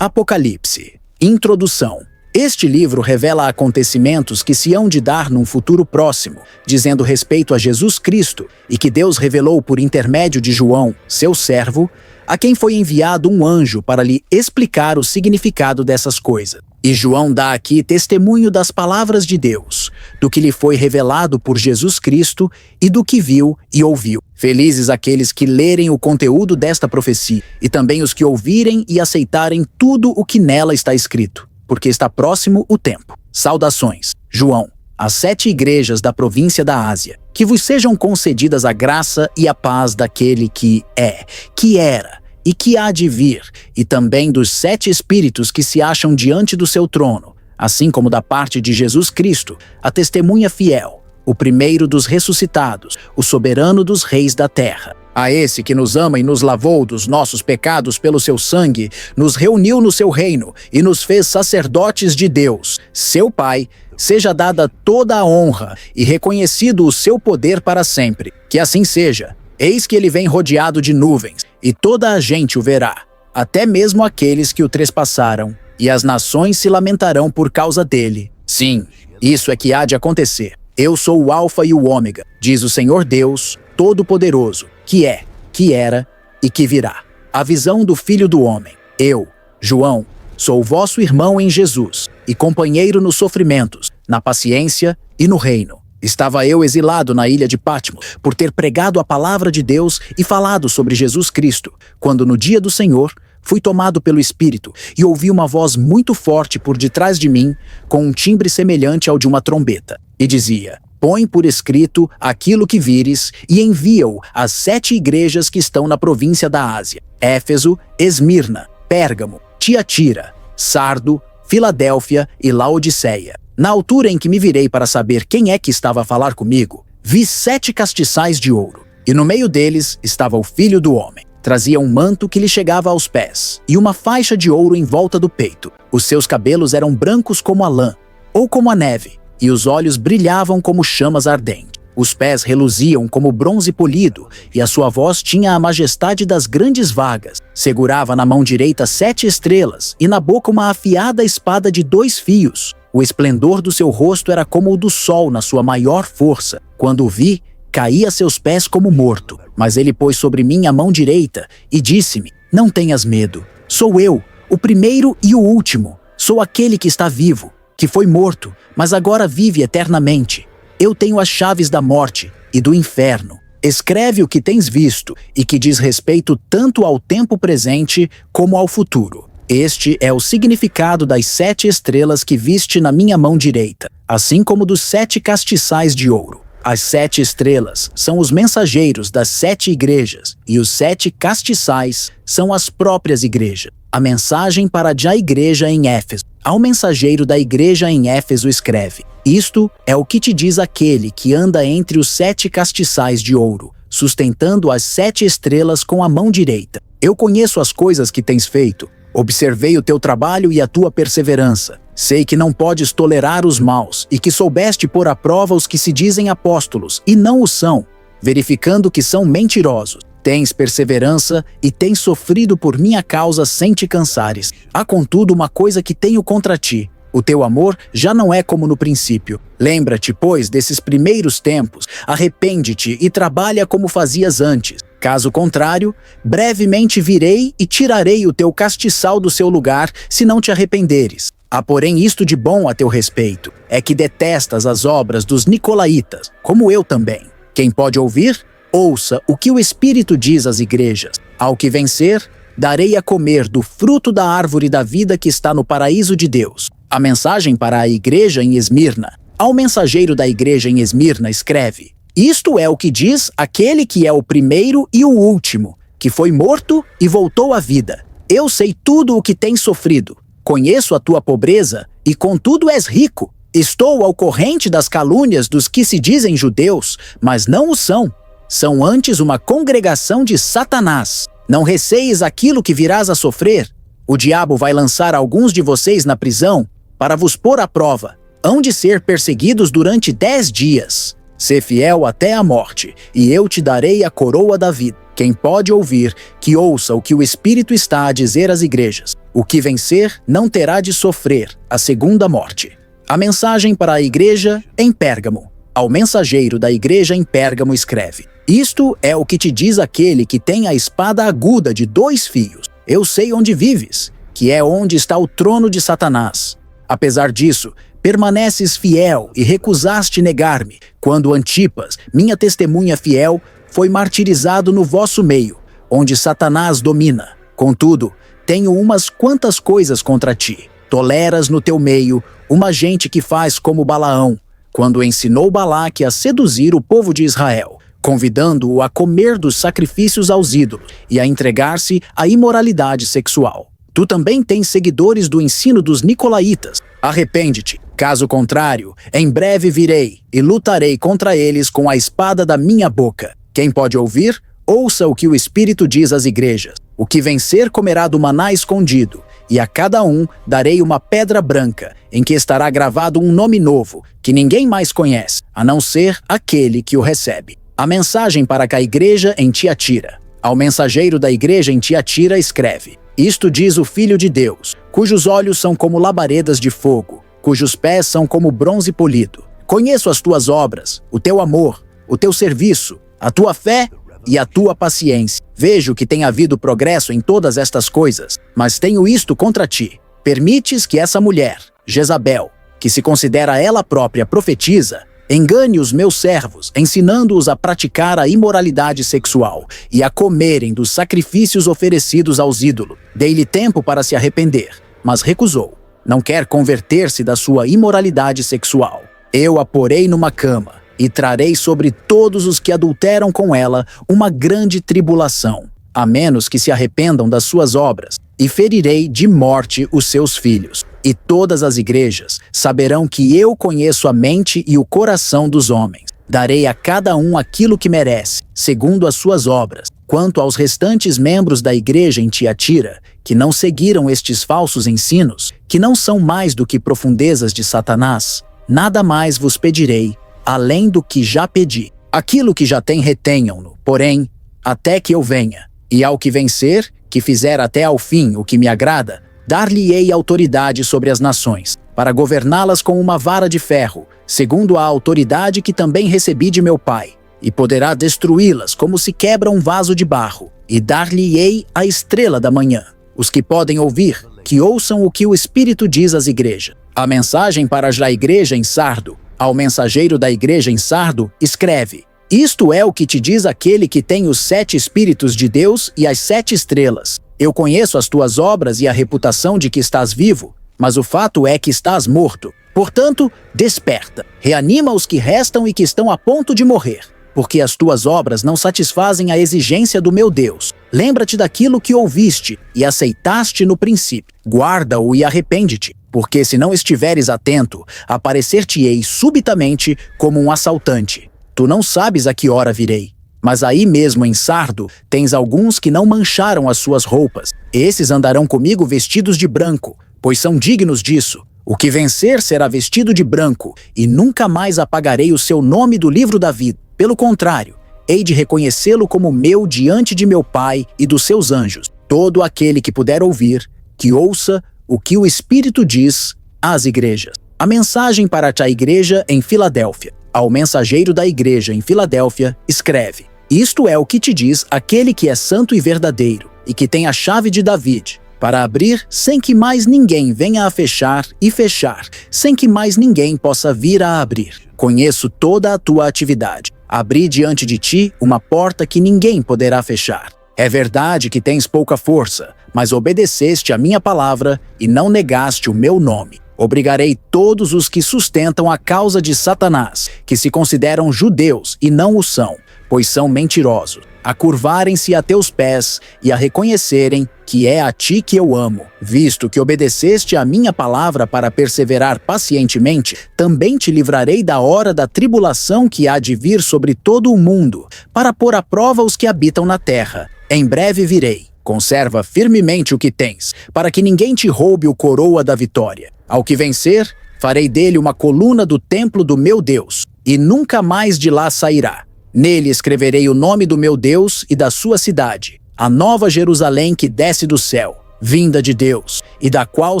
Apocalipse. Introdução. Este livro revela acontecimentos que se hão de dar num futuro próximo, dizendo respeito a Jesus Cristo e que Deus revelou por intermédio de João, seu servo, a quem foi enviado um anjo para lhe explicar o significado dessas coisas. E João dá aqui testemunho das palavras de Deus, do que lhe foi revelado por Jesus Cristo e do que viu e ouviu. Felizes aqueles que lerem o conteúdo desta profecia e também os que ouvirem e aceitarem tudo o que nela está escrito, porque está próximo o tempo. Saudações, João, às 7 igrejas da província da Ásia. Que vos sejam concedidas a graça e a paz daquele que é, que era e que há de vir, e também dos 7 espíritos que se acham diante do seu trono, assim como da parte de Jesus Cristo, a testemunha fiel, o primeiro dos ressuscitados, o soberano dos reis da terra. A esse que nos ama e nos lavou dos nossos pecados pelo seu sangue, nos reuniu no seu reino e nos fez sacerdotes de Deus, seu Pai, seja dada toda a honra e reconhecido o seu poder para sempre. Que assim seja. Eis que ele vem rodeado de nuvens, e toda a gente o verá, até mesmo aqueles que o trespassaram, e as nações se lamentarão por causa dele. Sim, isso é que há de acontecer. Eu sou o Alfa e o Ômega, diz o Senhor Deus Todo-Poderoso, que é, que era e que virá. A visão do Filho do Homem. Eu, João, sou vosso irmão em Jesus, e companheiro nos sofrimentos, na paciência e no reino. Estava eu exilado na ilha de Patmos, por ter pregado a palavra de Deus e falado sobre Jesus Cristo, quando no dia do Senhor fui tomado pelo Espírito e ouvi uma voz muito forte por detrás de mim, com um timbre semelhante ao de uma trombeta, e dizia: põe por escrito aquilo que vires e envia-o às 7 igrejas que estão na província da Ásia: Éfeso, Esmirna, Pérgamo, Tiatira, Sardo, Filadélfia e Laodiceia. Na altura em que me virei para saber quem é que estava a falar comigo, vi 7 castiçais de ouro, e no meio deles estava o Filho do Homem. Trazia um manto que lhe chegava aos pés, e uma faixa de ouro em volta do peito. Os seus cabelos eram brancos como a lã, ou como a neve, e os olhos brilhavam como chamas ardentes. Os pés reluziam como bronze polido, e a sua voz tinha a majestade das grandes vagas. Segurava na mão direita 7 estrelas, e na boca uma afiada espada de 2 fios. O esplendor do seu rosto era como o do sol na sua maior força. Quando o vi, caí a seus pés como morto. Mas ele pôs sobre mim a mão direita e disse-me: não tenhas medo. Sou eu, o primeiro e o último. Sou aquele que está vivo, que foi morto, mas agora vive eternamente. Eu tenho as chaves da morte e do inferno. Escreve o que tens visto e que diz respeito tanto ao tempo presente como ao futuro. Este é o significado das 7 estrelas que viste na minha mão direita, assim como dos 7 castiçais de ouro. As 7 estrelas são os mensageiros das 7 igrejas, e os 7 castiçais são as próprias igrejas. A mensagem para a igreja em Éfeso. Ao mensageiro da igreja em Éfeso escreve: isto é o que te diz aquele que anda entre os 7 castiçais de ouro, sustentando as 7 estrelas com a mão direita. Eu conheço as coisas que tens feito. Observei o teu trabalho e a tua perseverança. Sei que não podes tolerar os maus e que soubeste pôr à prova os que se dizem apóstolos e não o são, verificando que são mentirosos. Tens perseverança e tens sofrido por minha causa sem te cansares. Há contudo uma coisa que tenho contra ti: o teu amor já não é como no princípio. Lembra-te, pois, desses primeiros tempos, arrepende-te e trabalha como fazias antes. Caso contrário, brevemente virei e tirarei o teu castiçal do seu lugar, se não te arrependeres. Há, porém, isto de bom a teu respeito: é que detestas as obras dos nicolaítas, como eu também. Quem pode ouvir, ouça o que o Espírito diz às igrejas. Ao que vencer, darei a comer do fruto da árvore da vida que está no paraíso de Deus. A mensagem para a igreja em Esmirna. Ao mensageiro da igreja em Esmirna escreve: isto é o que diz aquele que é o primeiro e o último, que foi morto e voltou à vida. Eu sei tudo o que tens sofrido. Conheço a tua pobreza e contudo és rico. Estou ao corrente das calúnias dos que se dizem judeus, mas não o são. São antes uma congregação de Satanás. Não receies aquilo que virás a sofrer. O diabo vai lançar alguns de vocês na prisão para vos pôr à prova. Hão de ser perseguidos durante 10 dias. Sê fiel até a morte, e eu te darei a coroa da vida. Quem pode ouvir, que ouça o que o Espírito está a dizer às igrejas. O que vencer não terá de sofrer a segunda morte. A mensagem para a igreja em Pérgamo. Ao mensageiro da igreja em Pérgamo escreve: Isto é o que te diz aquele que tem a espada aguda de 2 fios. Eu sei onde vives, que é onde está o trono de Satanás. Apesar disso, permaneces fiel e recusaste negar-me, quando Antipas, minha testemunha fiel, foi martirizado no vosso meio, onde Satanás domina. Contudo, tenho umas quantas coisas contra ti. Toleras no teu meio uma gente que faz como Balaão, quando ensinou Balaque a seduzir o povo de Israel, convidando-o a comer dos sacrifícios aos ídolos e a entregar-se à imoralidade sexual. Tu também tens seguidores do ensino dos nicolaítas. Arrepende-te. Caso contrário, em breve virei e lutarei contra eles com a espada da minha boca. Quem pode ouvir, ouça o que o Espírito diz às igrejas. O que vencer comerá do maná escondido, e a cada um darei uma pedra branca, em que estará gravado um nome novo, que ninguém mais conhece, a não ser aquele que o recebe. A mensagem para a igreja em Tiatira. Ao mensageiro da igreja em Tiatira escreve: Isto diz o Filho de Deus, cujos olhos são como labaredas de fogo, cujos pés são como bronze polido. Conheço as tuas obras, o teu amor, o teu serviço, a tua fé e a tua paciência. Vejo que tem havido progresso em todas estas coisas, mas tenho isto contra ti. Permites que essa mulher, Jezabel, que se considera ela própria profetisa, engane os meus servos, ensinando-os a praticar a imoralidade sexual e a comerem dos sacrifícios oferecidos aos ídolos. Dei-lhe tempo para se arrepender, mas recusou. Não quer converter-se da sua imoralidade sexual. Eu a porei numa cama e trarei sobre todos os que adulteram com ela uma grande tribulação, a menos que se arrependam das suas obras, e ferirei de morte os seus filhos. E todas as igrejas saberão que eu conheço a mente e o coração dos homens. Darei a cada um aquilo que merece, segundo as suas obras. Quanto aos restantes membros da igreja em Tiatira, que não seguiram estes falsos ensinos, que não são mais do que profundezas de Satanás, nada mais vos pedirei, além do que já pedi. Aquilo que já tem retenham-no, porém, até que eu venha. E ao que vencer, que fizer até ao fim o que me agrada, dar-lhe-ei autoridade sobre as nações, para governá-las com uma vara de ferro, segundo a autoridade que também recebi de meu Pai, e poderá destruí-las como se quebra um vaso de barro, e dar-lhe-ei a estrela da manhã. Os que podem ouvir, que ouçam o que o Espírito diz às igrejas. A mensagem para a igreja em Sardo. Ao mensageiro da igreja em Sardo, escreve: Isto é o que te diz aquele que tem os 7 Espíritos de Deus e as 7 estrelas. Eu conheço as tuas obras e a reputação de que estás vivo, mas o fato é que estás morto. Portanto, desperta, reanima os que restam e que estão a ponto de morrer, porque as tuas obras não satisfazem a exigência do meu Deus. Lembra-te daquilo que ouviste e aceitaste no princípio. Guarda-o e arrepende-te. Porque se não estiveres atento, aparecer-te-ei subitamente como um assaltante. Tu não sabes a que hora virei. Mas aí mesmo em Sardo, tens alguns que não mancharam as suas roupas. Esses andarão comigo vestidos de branco, pois são dignos disso. O que vencer será vestido de branco, e nunca mais apagarei o seu nome do livro da vida. Pelo contrário, hei de reconhecê-lo como meu diante de meu Pai e dos seus anjos. Todo aquele que puder ouvir, que ouça o que o Espírito diz às igrejas. A mensagem para a igreja em Filadélfia. Ao mensageiro da igreja em Filadélfia, escreve: Isto é o que te diz aquele que é santo e verdadeiro, e que tem a chave de David, para abrir sem que mais ninguém venha a fechar, e fechar sem que mais ninguém possa vir a abrir. Conheço toda a tua atividade. Abri diante de ti uma porta que ninguém poderá fechar. É verdade que tens pouca força, mas obedeceste a minha palavra e não negaste o meu nome. Obrigarei todos os que sustentam a causa de Satanás, que se consideram judeus e não o são, pois são mentirosos, a curvarem-se a teus pés e a reconhecerem que é a ti que eu amo. Visto que obedeceste a minha palavra para perseverar pacientemente, também te livrarei da hora da tribulação que há de vir sobre todo o mundo, para pôr à prova os que habitam na terra. Em breve virei. Conserva firmemente o que tens, para que ninguém te roube o coroa da vitória. Ao que vencer, farei dele uma coluna do templo do meu Deus, e nunca mais de lá sairá. Nele escreverei o nome do meu Deus e da sua cidade, a nova Jerusalém que desce do céu, vinda de Deus, e da qual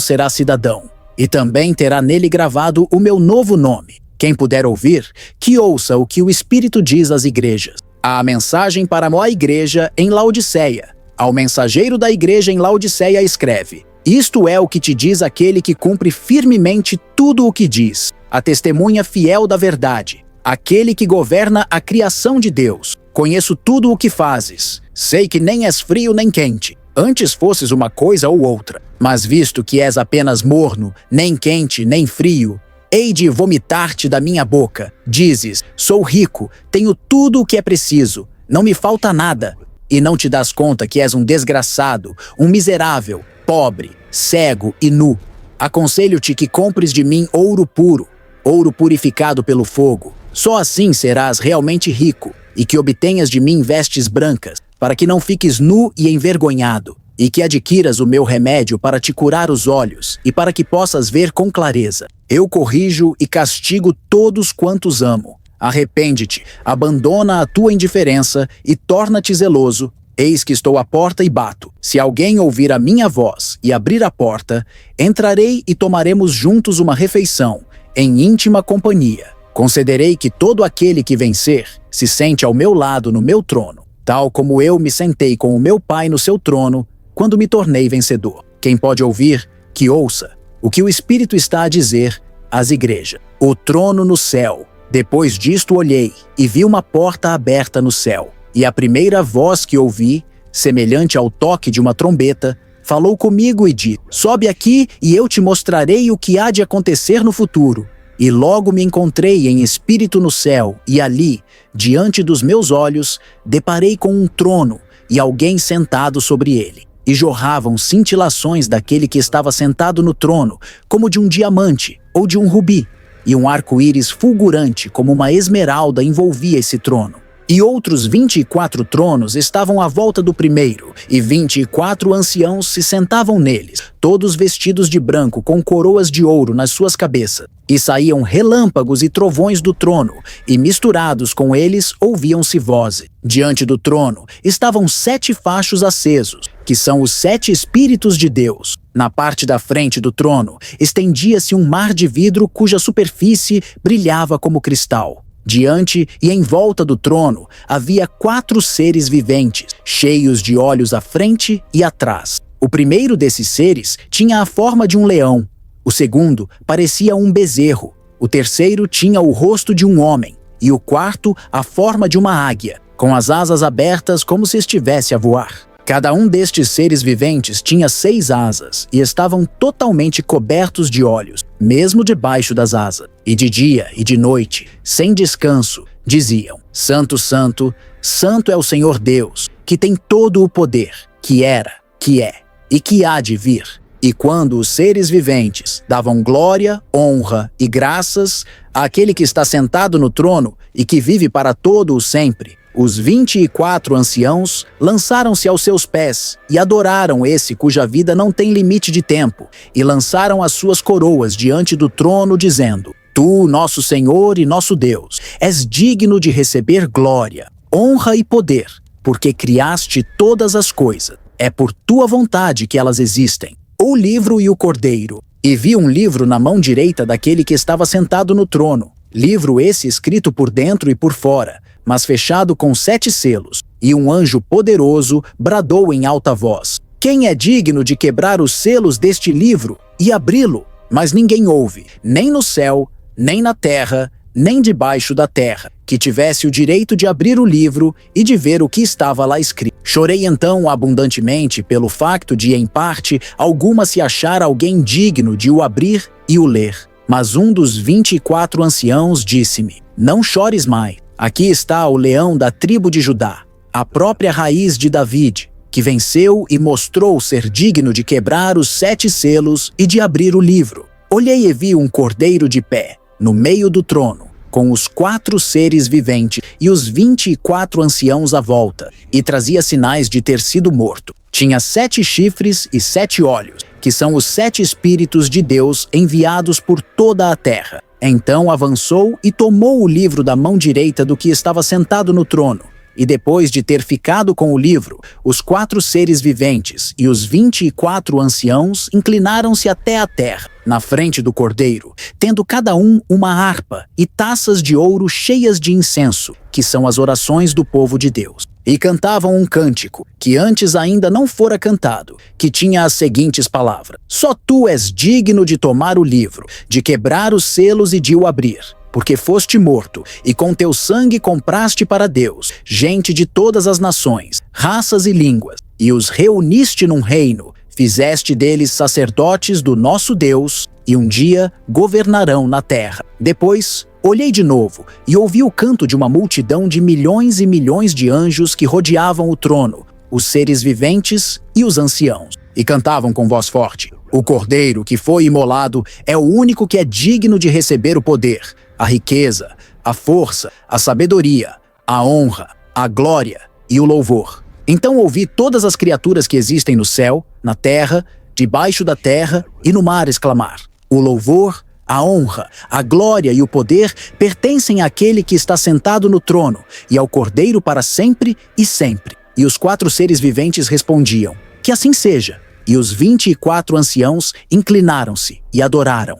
será cidadão. E também terá nele gravado o meu novo nome. Quem puder ouvir, que ouça o que o Espírito diz às igrejas. A mensagem para a igreja em Laodiceia. Ao mensageiro da igreja em Laodiceia escreve: Isto é o que te diz aquele que cumpre firmemente tudo o que diz, a testemunha fiel da verdade, aquele que governa a criação de Deus. Conheço tudo o que fazes. Sei que nem és frio nem quente. Antes fosses uma coisa ou outra. Mas visto que és apenas morno, nem quente nem frio, hei de vomitar-te da minha boca. Dizes: sou rico, tenho tudo o que é preciso, não me falta nada. E não te das conta que és um desgraçado, um miserável, pobre, cego e nu. Aconselho-te que compres de mim ouro puro, ouro purificado pelo fogo. Só assim serás realmente rico, e que obtenhas de mim vestes brancas, para que não fiques nu e envergonhado, e que adquiras o meu remédio para te curar os olhos, e para que possas ver com clareza. Eu corrijo e castigo todos quantos amo. Arrepende-te, abandona a tua indiferença e torna-te zeloso. Eis que estou à porta e bato. Se alguém ouvir a minha voz e abrir a porta, entrarei e tomaremos juntos uma refeição, em íntima companhia. Concederei que todo aquele que vencer se sente ao meu lado no meu trono, tal como eu me sentei com o meu Pai no seu trono, quando me tornei vencedor. Quem pode ouvir, que ouça o que o Espírito está a dizer às igrejas. O trono no céu. Depois disto olhei e vi uma porta aberta no céu. E a primeira voz que ouvi, semelhante ao toque de uma trombeta, falou comigo e disse: sobe aqui e eu te mostrarei o que há de acontecer no futuro. E logo me encontrei em espírito no céu, e ali, diante dos meus olhos, deparei com um trono e alguém sentado sobre ele. E jorravam cintilações daquele que estava sentado no trono, como de um diamante ou de um rubi. E um arco-íris fulgurante como uma esmeralda envolvia esse trono. E outros 24 tronos estavam à volta do primeiro, e 24 anciãos se sentavam neles, todos vestidos de branco, com coroas de ouro nas suas cabeças. E saíam relâmpagos e trovões do trono, e misturados com eles ouviam-se vozes. Diante do trono estavam 7 fachos acesos, que são os 7 Espíritos de Deus. Na parte da frente do trono estendia-se um mar de vidro cuja superfície brilhava como cristal. Diante e em volta do trono havia 4 seres viventes, cheios de olhos à frente e atrás. O primeiro desses seres tinha a forma de um leão, o segundo parecia um bezerro, o terceiro tinha o rosto de um homem, e o quarto a forma de uma águia, com as asas abertas como se estivesse a voar. Cada um destes seres viventes tinha 6 asas e estavam totalmente cobertos de olhos, mesmo debaixo das asas. E de dia e de noite, sem descanso, diziam: Santo, Santo, Santo é o Senhor Deus, que tem todo o poder, que era, que é e que há de vir. E quando os seres viventes davam glória, honra e graças àquele que está sentado no trono e que vive para todo o sempre, os 24 anciãos lançaram-se aos seus pés e adoraram esse cuja vida não tem limite de tempo, e lançaram as suas coroas diante do trono, dizendo: Tu, nosso Senhor e nosso Deus, és digno de receber glória, honra e poder, porque criaste todas as coisas. É por tua vontade que elas existem. O livro e o cordeiro. E vi um livro na mão direita daquele que estava sentado no trono. Livro esse escrito por dentro e por fora, mas fechado com 7 selos. E um anjo poderoso bradou em alta voz: Quem é digno de quebrar os selos deste livro e abri-lo? Mas ninguém houve, nem no céu, nem na terra, nem debaixo da terra, que tivesse o direito de abrir o livro e de ver o que estava lá escrito. Chorei então abundantemente pelo facto de, em parte, alguma se achar alguém digno de o abrir e o ler. Mas um dos 24 anciãos disse-me: Não chores mais. Aqui está o leão da tribo de Judá, a própria raiz de David, que venceu e mostrou ser digno de quebrar os 7 selos e de abrir o livro. Olhei e vi um cordeiro de pé, no meio do trono, com os 4 seres viventes e os 24 anciãos à volta, e trazia sinais de ter sido morto. Tinha 7 chifres e 7 olhos, que são os 7 Espíritos de Deus enviados por toda a terra. Então avançou e tomou o livro da mão direita do que estava sentado no trono. E depois de ter ficado com o livro, os 4 seres viventes e os 24 anciãos inclinaram-se até a terra, na frente do Cordeiro, tendo cada um uma harpa e taças de ouro cheias de incenso, que são as orações do povo de Deus. E cantavam um cântico, que antes ainda não fora cantado, que tinha as seguintes palavras: Só tu és digno de tomar o livro, de quebrar os selos e de o abrir. Porque foste morto, e com teu sangue compraste para Deus gente de todas as nações, raças e línguas, e os reuniste num reino, fizeste deles sacerdotes do nosso Deus, e um dia governarão na terra. Depois olhei de novo, e ouvi o canto de uma multidão de milhões e milhões de anjos que rodeavam o trono, os seres viventes e os anciãos, e cantavam com voz forte: O Cordeiro que foi imolado é o único que é digno de receber o poder, a riqueza, a força, a sabedoria, a honra, a glória e o louvor. Então ouvi todas as criaturas que existem no céu, na terra, debaixo da terra e no mar exclamar: O louvor, a honra, a glória e o poder pertencem àquele que está sentado no trono e ao Cordeiro para sempre e sempre. E os 4 seres viventes respondiam: Que assim seja. E os 24 anciãos inclinaram-se e adoraram.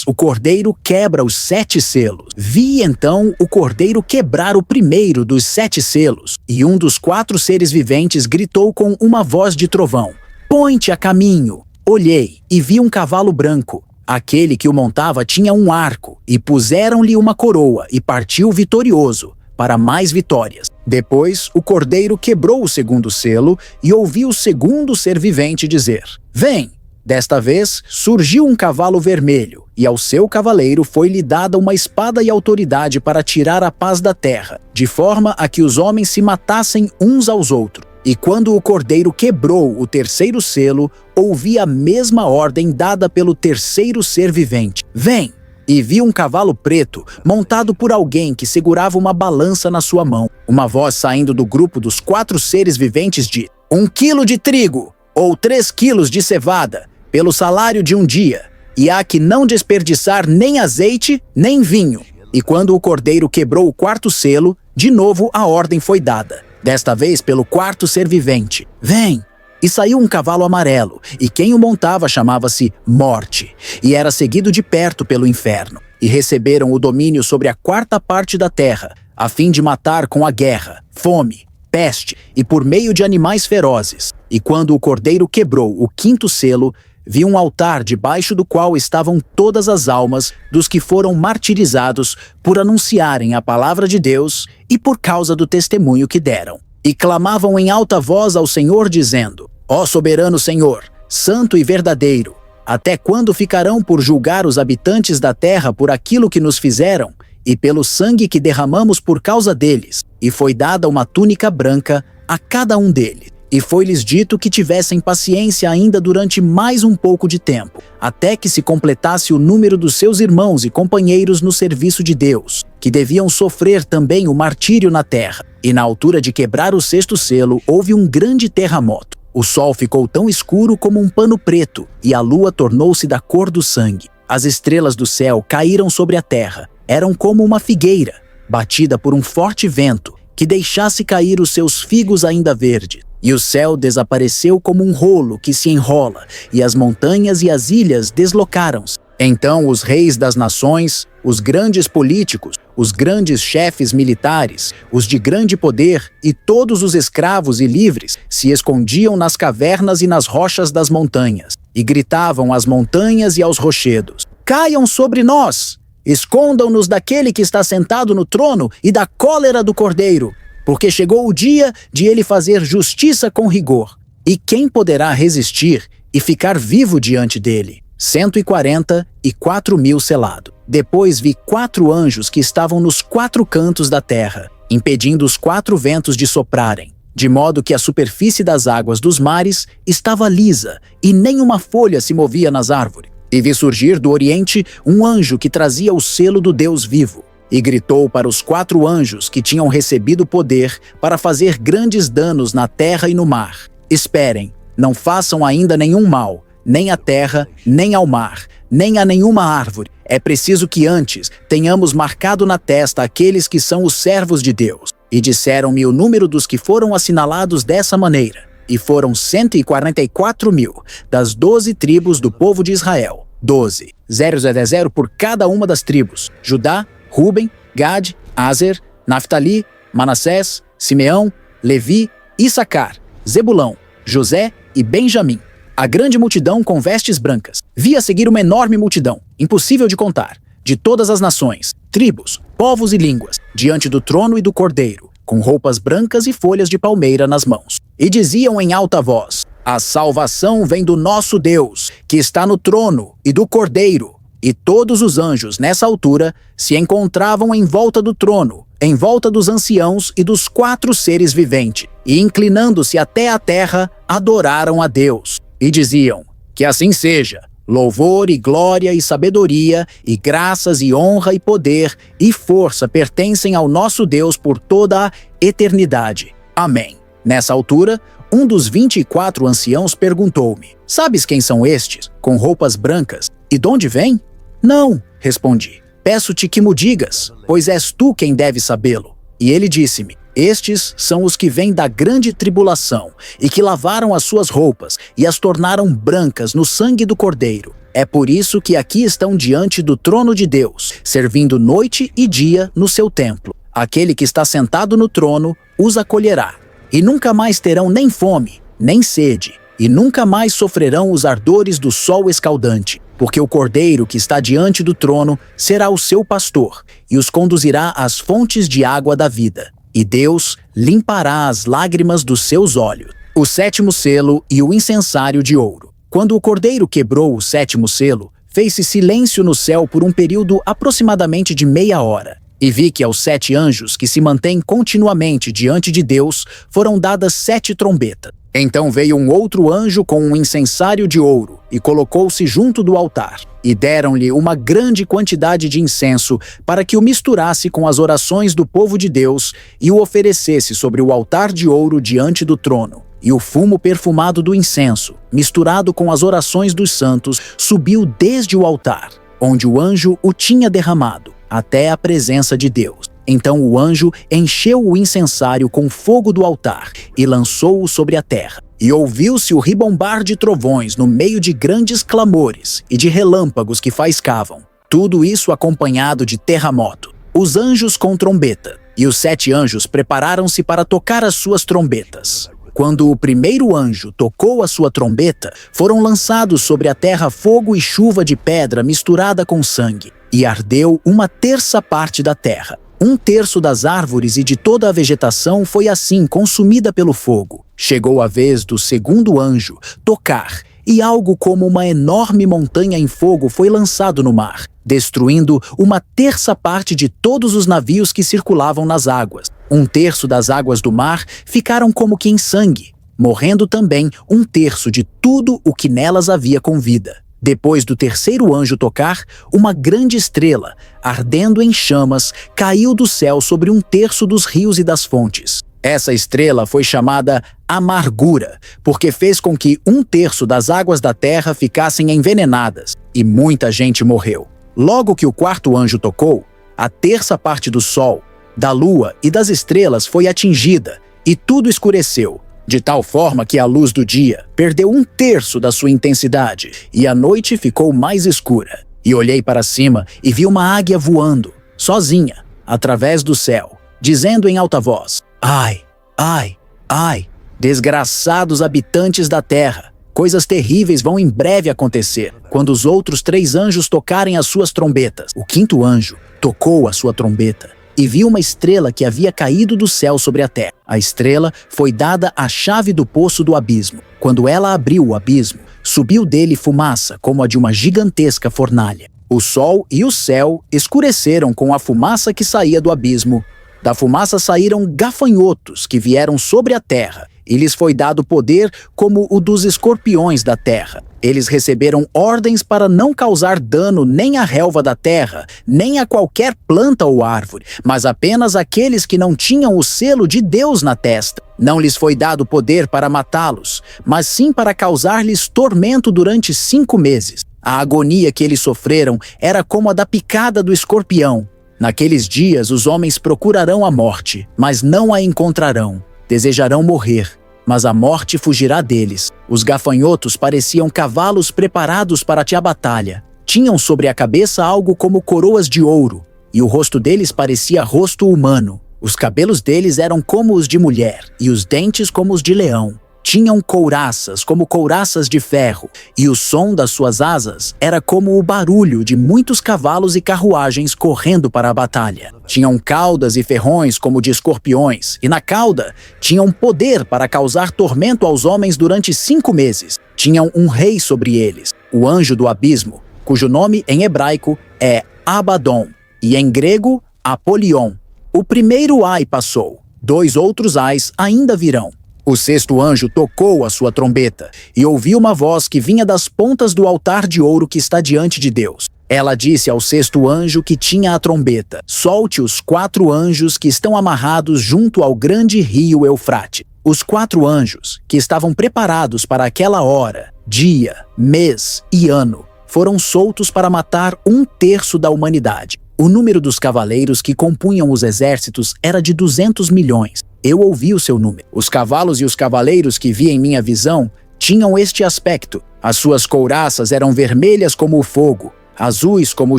O Cordeiro quebra os 7 selos. Vi então o Cordeiro quebrar o primeiro dos 7 selos, e um dos 4 seres viventes gritou com uma voz de trovão: Põe-te a caminho. Olhei e vi um cavalo branco. Aquele que o montava tinha um arco, e puseram-lhe uma coroa, e partiu vitorioso, para mais vitórias. Depois o Cordeiro quebrou o segundo selo, e ouvi o segundo ser vivente dizer: Vem! Desta vez surgiu um cavalo vermelho, e ao seu cavaleiro foi-lhe dada uma espada e autoridade para tirar a paz da terra, de forma a que os homens se matassem uns aos outros. E quando o Cordeiro quebrou o terceiro selo, ouvi a mesma ordem dada pelo terceiro ser vivente: Vem! E vi um cavalo preto, montado por alguém que segurava uma balança na sua mão. Uma voz saindo do grupo dos 4 seres viventes disse: 1 quilo de trigo, ou 3 quilos de cevada, pelo salário de um dia, e há que não desperdiçar nem azeite, nem vinho. E quando o Cordeiro quebrou o 4º selo, de novo a ordem foi dada, desta vez pelo 4º ser vivente: Vem! E saiu um cavalo amarelo, e quem o montava chamava-se Morte, e era seguido de perto pelo inferno. E receberam o domínio sobre a 4ª parte da terra, a fim de matar com a guerra, fome, peste e por meio de animais ferozes. E quando o Cordeiro quebrou o 5º selo, vi um altar debaixo do qual estavam todas as almas dos que foram martirizados por anunciarem a palavra de Deus e por causa do testemunho que deram. E clamavam em alta voz ao Senhor, dizendo: Ó soberano Senhor, santo e verdadeiro, até quando ficarão por julgar os habitantes da terra por aquilo que nos fizeram e pelo sangue que derramamos por causa deles? E foi dada uma túnica branca a cada um deles. E foi-lhes dito que tivessem paciência ainda durante mais um pouco de tempo, até que se completasse o número dos seus irmãos e companheiros no serviço de Deus, que deviam sofrer também o martírio na terra. E na altura de quebrar o 6º selo, houve um grande terremoto. O sol ficou tão escuro como um pano preto, e a lua tornou-se da cor do sangue. As estrelas do céu caíram sobre a terra. Eram como uma figueira, batida por um forte vento, que deixasse cair os seus figos ainda verdes. E o céu desapareceu como um rolo que se enrola, e as montanhas e as ilhas deslocaram-se. Então os reis das nações, os grandes políticos, os grandes chefes militares, os de grande poder e todos os escravos e livres se escondiam nas cavernas e nas rochas das montanhas, e gritavam às montanhas e aos rochedos: Caiam sobre nós! Escondam-nos daquele que está sentado no trono e da cólera do Cordeiro, porque chegou o dia de ele fazer justiça com rigor. E quem poderá resistir e ficar vivo diante dele? 144.000 selado. Depois vi 4 anjos que estavam nos 4 cantos da terra, impedindo os 4 ventos de soprarem, de modo que a superfície das águas dos mares estava lisa, e nenhuma folha se movia nas árvores. E vi surgir do oriente um anjo que trazia o selo do Deus vivo, e gritou para os 4 anjos que tinham recebido poder para fazer grandes danos na terra e no mar: Esperem, não façam ainda nenhum mal, nem à terra, nem ao mar, nem a nenhuma árvore. É preciso que antes tenhamos marcado na testa aqueles que são os servos de Deus. E disseram-me o número dos que foram assinalados dessa maneira. E foram 144.000 das 12 tribos do povo de Israel. 12, 0 por cada uma das tribos: Judá, Ruben, Gade, Aser, Naftali, Manassés, Simeão, Levi, Issacar, Zebulão, José e Benjamim. A grande multidão com vestes brancas. Vi a seguir uma enorme multidão, impossível de contar, de todas as nações, tribos, povos e línguas, diante do trono e do Cordeiro, com roupas brancas e folhas de palmeira nas mãos. E diziam em alta voz: a salvação vem do nosso Deus, que está no trono, e do Cordeiro. E todos os anjos, nessa altura, se encontravam em volta do trono, em volta dos anciãos e dos 4 seres viventes, e inclinando-se até a terra, adoraram a Deus. E diziam: que assim seja. Louvor e glória e sabedoria e graças e honra e poder e força pertencem ao nosso Deus por toda a eternidade. Amém. Nessa altura, um dos 24 anciãos perguntou-me: sabes quem são estes, com roupas brancas, e de onde vêm? Não, respondi. Peço-te que mo digas, pois és tu quem deve sabê-lo. E ele disse-me: estes são os que vêm da grande tribulação e que lavaram as suas roupas e as tornaram brancas no sangue do Cordeiro. É por isso que aqui estão diante do trono de Deus, servindo noite e dia no seu templo. Aquele que está sentado no trono os acolherá. E nunca mais terão nem fome, nem sede, e nunca mais sofrerão os ardores do sol escaldante, porque o Cordeiro que está diante do trono será o seu pastor e os conduzirá às fontes de água da vida. E Deus limpará as lágrimas dos seus olhos. O 7º selo e o incensário de ouro. Quando o Cordeiro quebrou o 7º selo, fez-se silêncio no céu por um período aproximadamente de meia hora. E vi que aos 7 anjos que se mantêm continuamente diante de Deus foram dadas 7 trombetas. Então veio um outro anjo com um incensário de ouro e colocou-se junto do altar. E deram-lhe uma grande quantidade de incenso para que o misturasse com as orações do povo de Deus e o oferecesse sobre o altar de ouro diante do trono. E o fumo perfumado do incenso, misturado com as orações dos santos, subiu desde o altar, onde o anjo o tinha derramado, até a presença de Deus. Então o anjo encheu o incensário com fogo do altar e lançou-o sobre a terra. E ouviu-se o ribombar de trovões no meio de grandes clamores e de relâmpagos que faiscavam. Tudo isso acompanhado de terremoto. Os anjos com trombeta. E os 7 anjos prepararam-se para tocar as suas trombetas. Quando o primeiro anjo tocou a sua trombeta, foram lançados sobre a terra fogo e chuva de pedra misturada com sangue. E ardeu 1/3 parte da terra. 1/3 das árvores e de toda a vegetação foi assim consumida pelo fogo. Chegou a vez do segundo anjo tocar, e algo como uma enorme montanha em fogo foi lançado no mar, destruindo 1/3 parte de todos os navios que circulavam nas águas. 1/3 das águas do mar ficaram como que em sangue, morrendo também 1/3 de tudo o que nelas havia com vida. Depois do terceiro anjo tocar, uma grande estrela, ardendo em chamas, caiu do céu sobre 1/3 dos rios e das fontes. Essa estrela foi chamada Amargura, porque fez com que 1/3 das águas da terra ficassem envenenadas, e muita gente morreu. Logo que o quarto anjo tocou, a 1/3 parte do sol, da lua e das estrelas foi atingida, e tudo escureceu, de tal forma que a luz do dia perdeu 1/3 da sua intensidade, e a noite ficou mais escura. E olhei para cima e vi uma águia voando, sozinha, através do céu, dizendo em alta voz: ai, ai, ai, desgraçados habitantes da terra, coisas terríveis vão em breve acontecer, quando os outros 3 anjos tocarem as suas trombetas. O 5º anjo tocou a sua trombeta, e vi uma estrela que havia caído do céu sobre a terra. A estrela foi dada a chave do poço do abismo. Quando ela abriu o abismo, subiu dele fumaça como a de uma gigantesca fornalha. O sol e o céu escureceram com a fumaça que saía do abismo. Da fumaça saíram gafanhotos que vieram sobre a terra, e lhes foi dado poder como o dos escorpiões da terra. Eles receberam ordens para não causar dano nem à relva da terra, nem a qualquer planta ou árvore, mas apenas àqueles que não tinham o selo de Deus na testa. Não lhes foi dado poder para matá-los, mas sim para causar-lhes tormento durante 5 meses. A agonia que eles sofreram era como a da picada do escorpião. Naqueles dias os homens procurarão a morte, mas não a encontrarão. Desejarão morrer, mas a morte fugirá deles. Os gafanhotos pareciam cavalos preparados para a batalha. Tinham sobre a cabeça algo como coroas de ouro, e o rosto deles parecia rosto humano. Os cabelos deles eram como os de mulher, e os dentes como os de leão. Tinham couraças como couraças de ferro, e o som das suas asas era como o barulho de muitos cavalos e carruagens correndo para a batalha. Tinham caudas e ferrões como de escorpiões, e na cauda tinham poder para causar tormento aos homens durante 5 meses. Tinham um rei sobre eles, o anjo do abismo, cujo nome em hebraico é Abaddon, e em grego, Apolion. O primeiro ai passou, 2 outros ais ainda virão. O 6º anjo tocou a sua trombeta, e ouviu uma voz que vinha das pontas do altar de ouro que está diante de Deus. Ela disse ao 6º anjo que tinha a trombeta: solte os 4 anjos que estão amarrados junto ao grande rio Eufrates. Os 4 anjos, que estavam preparados para aquela hora, dia, mês e ano, foram soltos para matar 1/3 da humanidade. O número dos cavaleiros que compunham os exércitos era de 200 milhões. Eu ouvi o seu número. Os cavalos e os cavaleiros que vi em minha visão tinham este aspecto. As suas couraças eram vermelhas como o fogo, azuis como o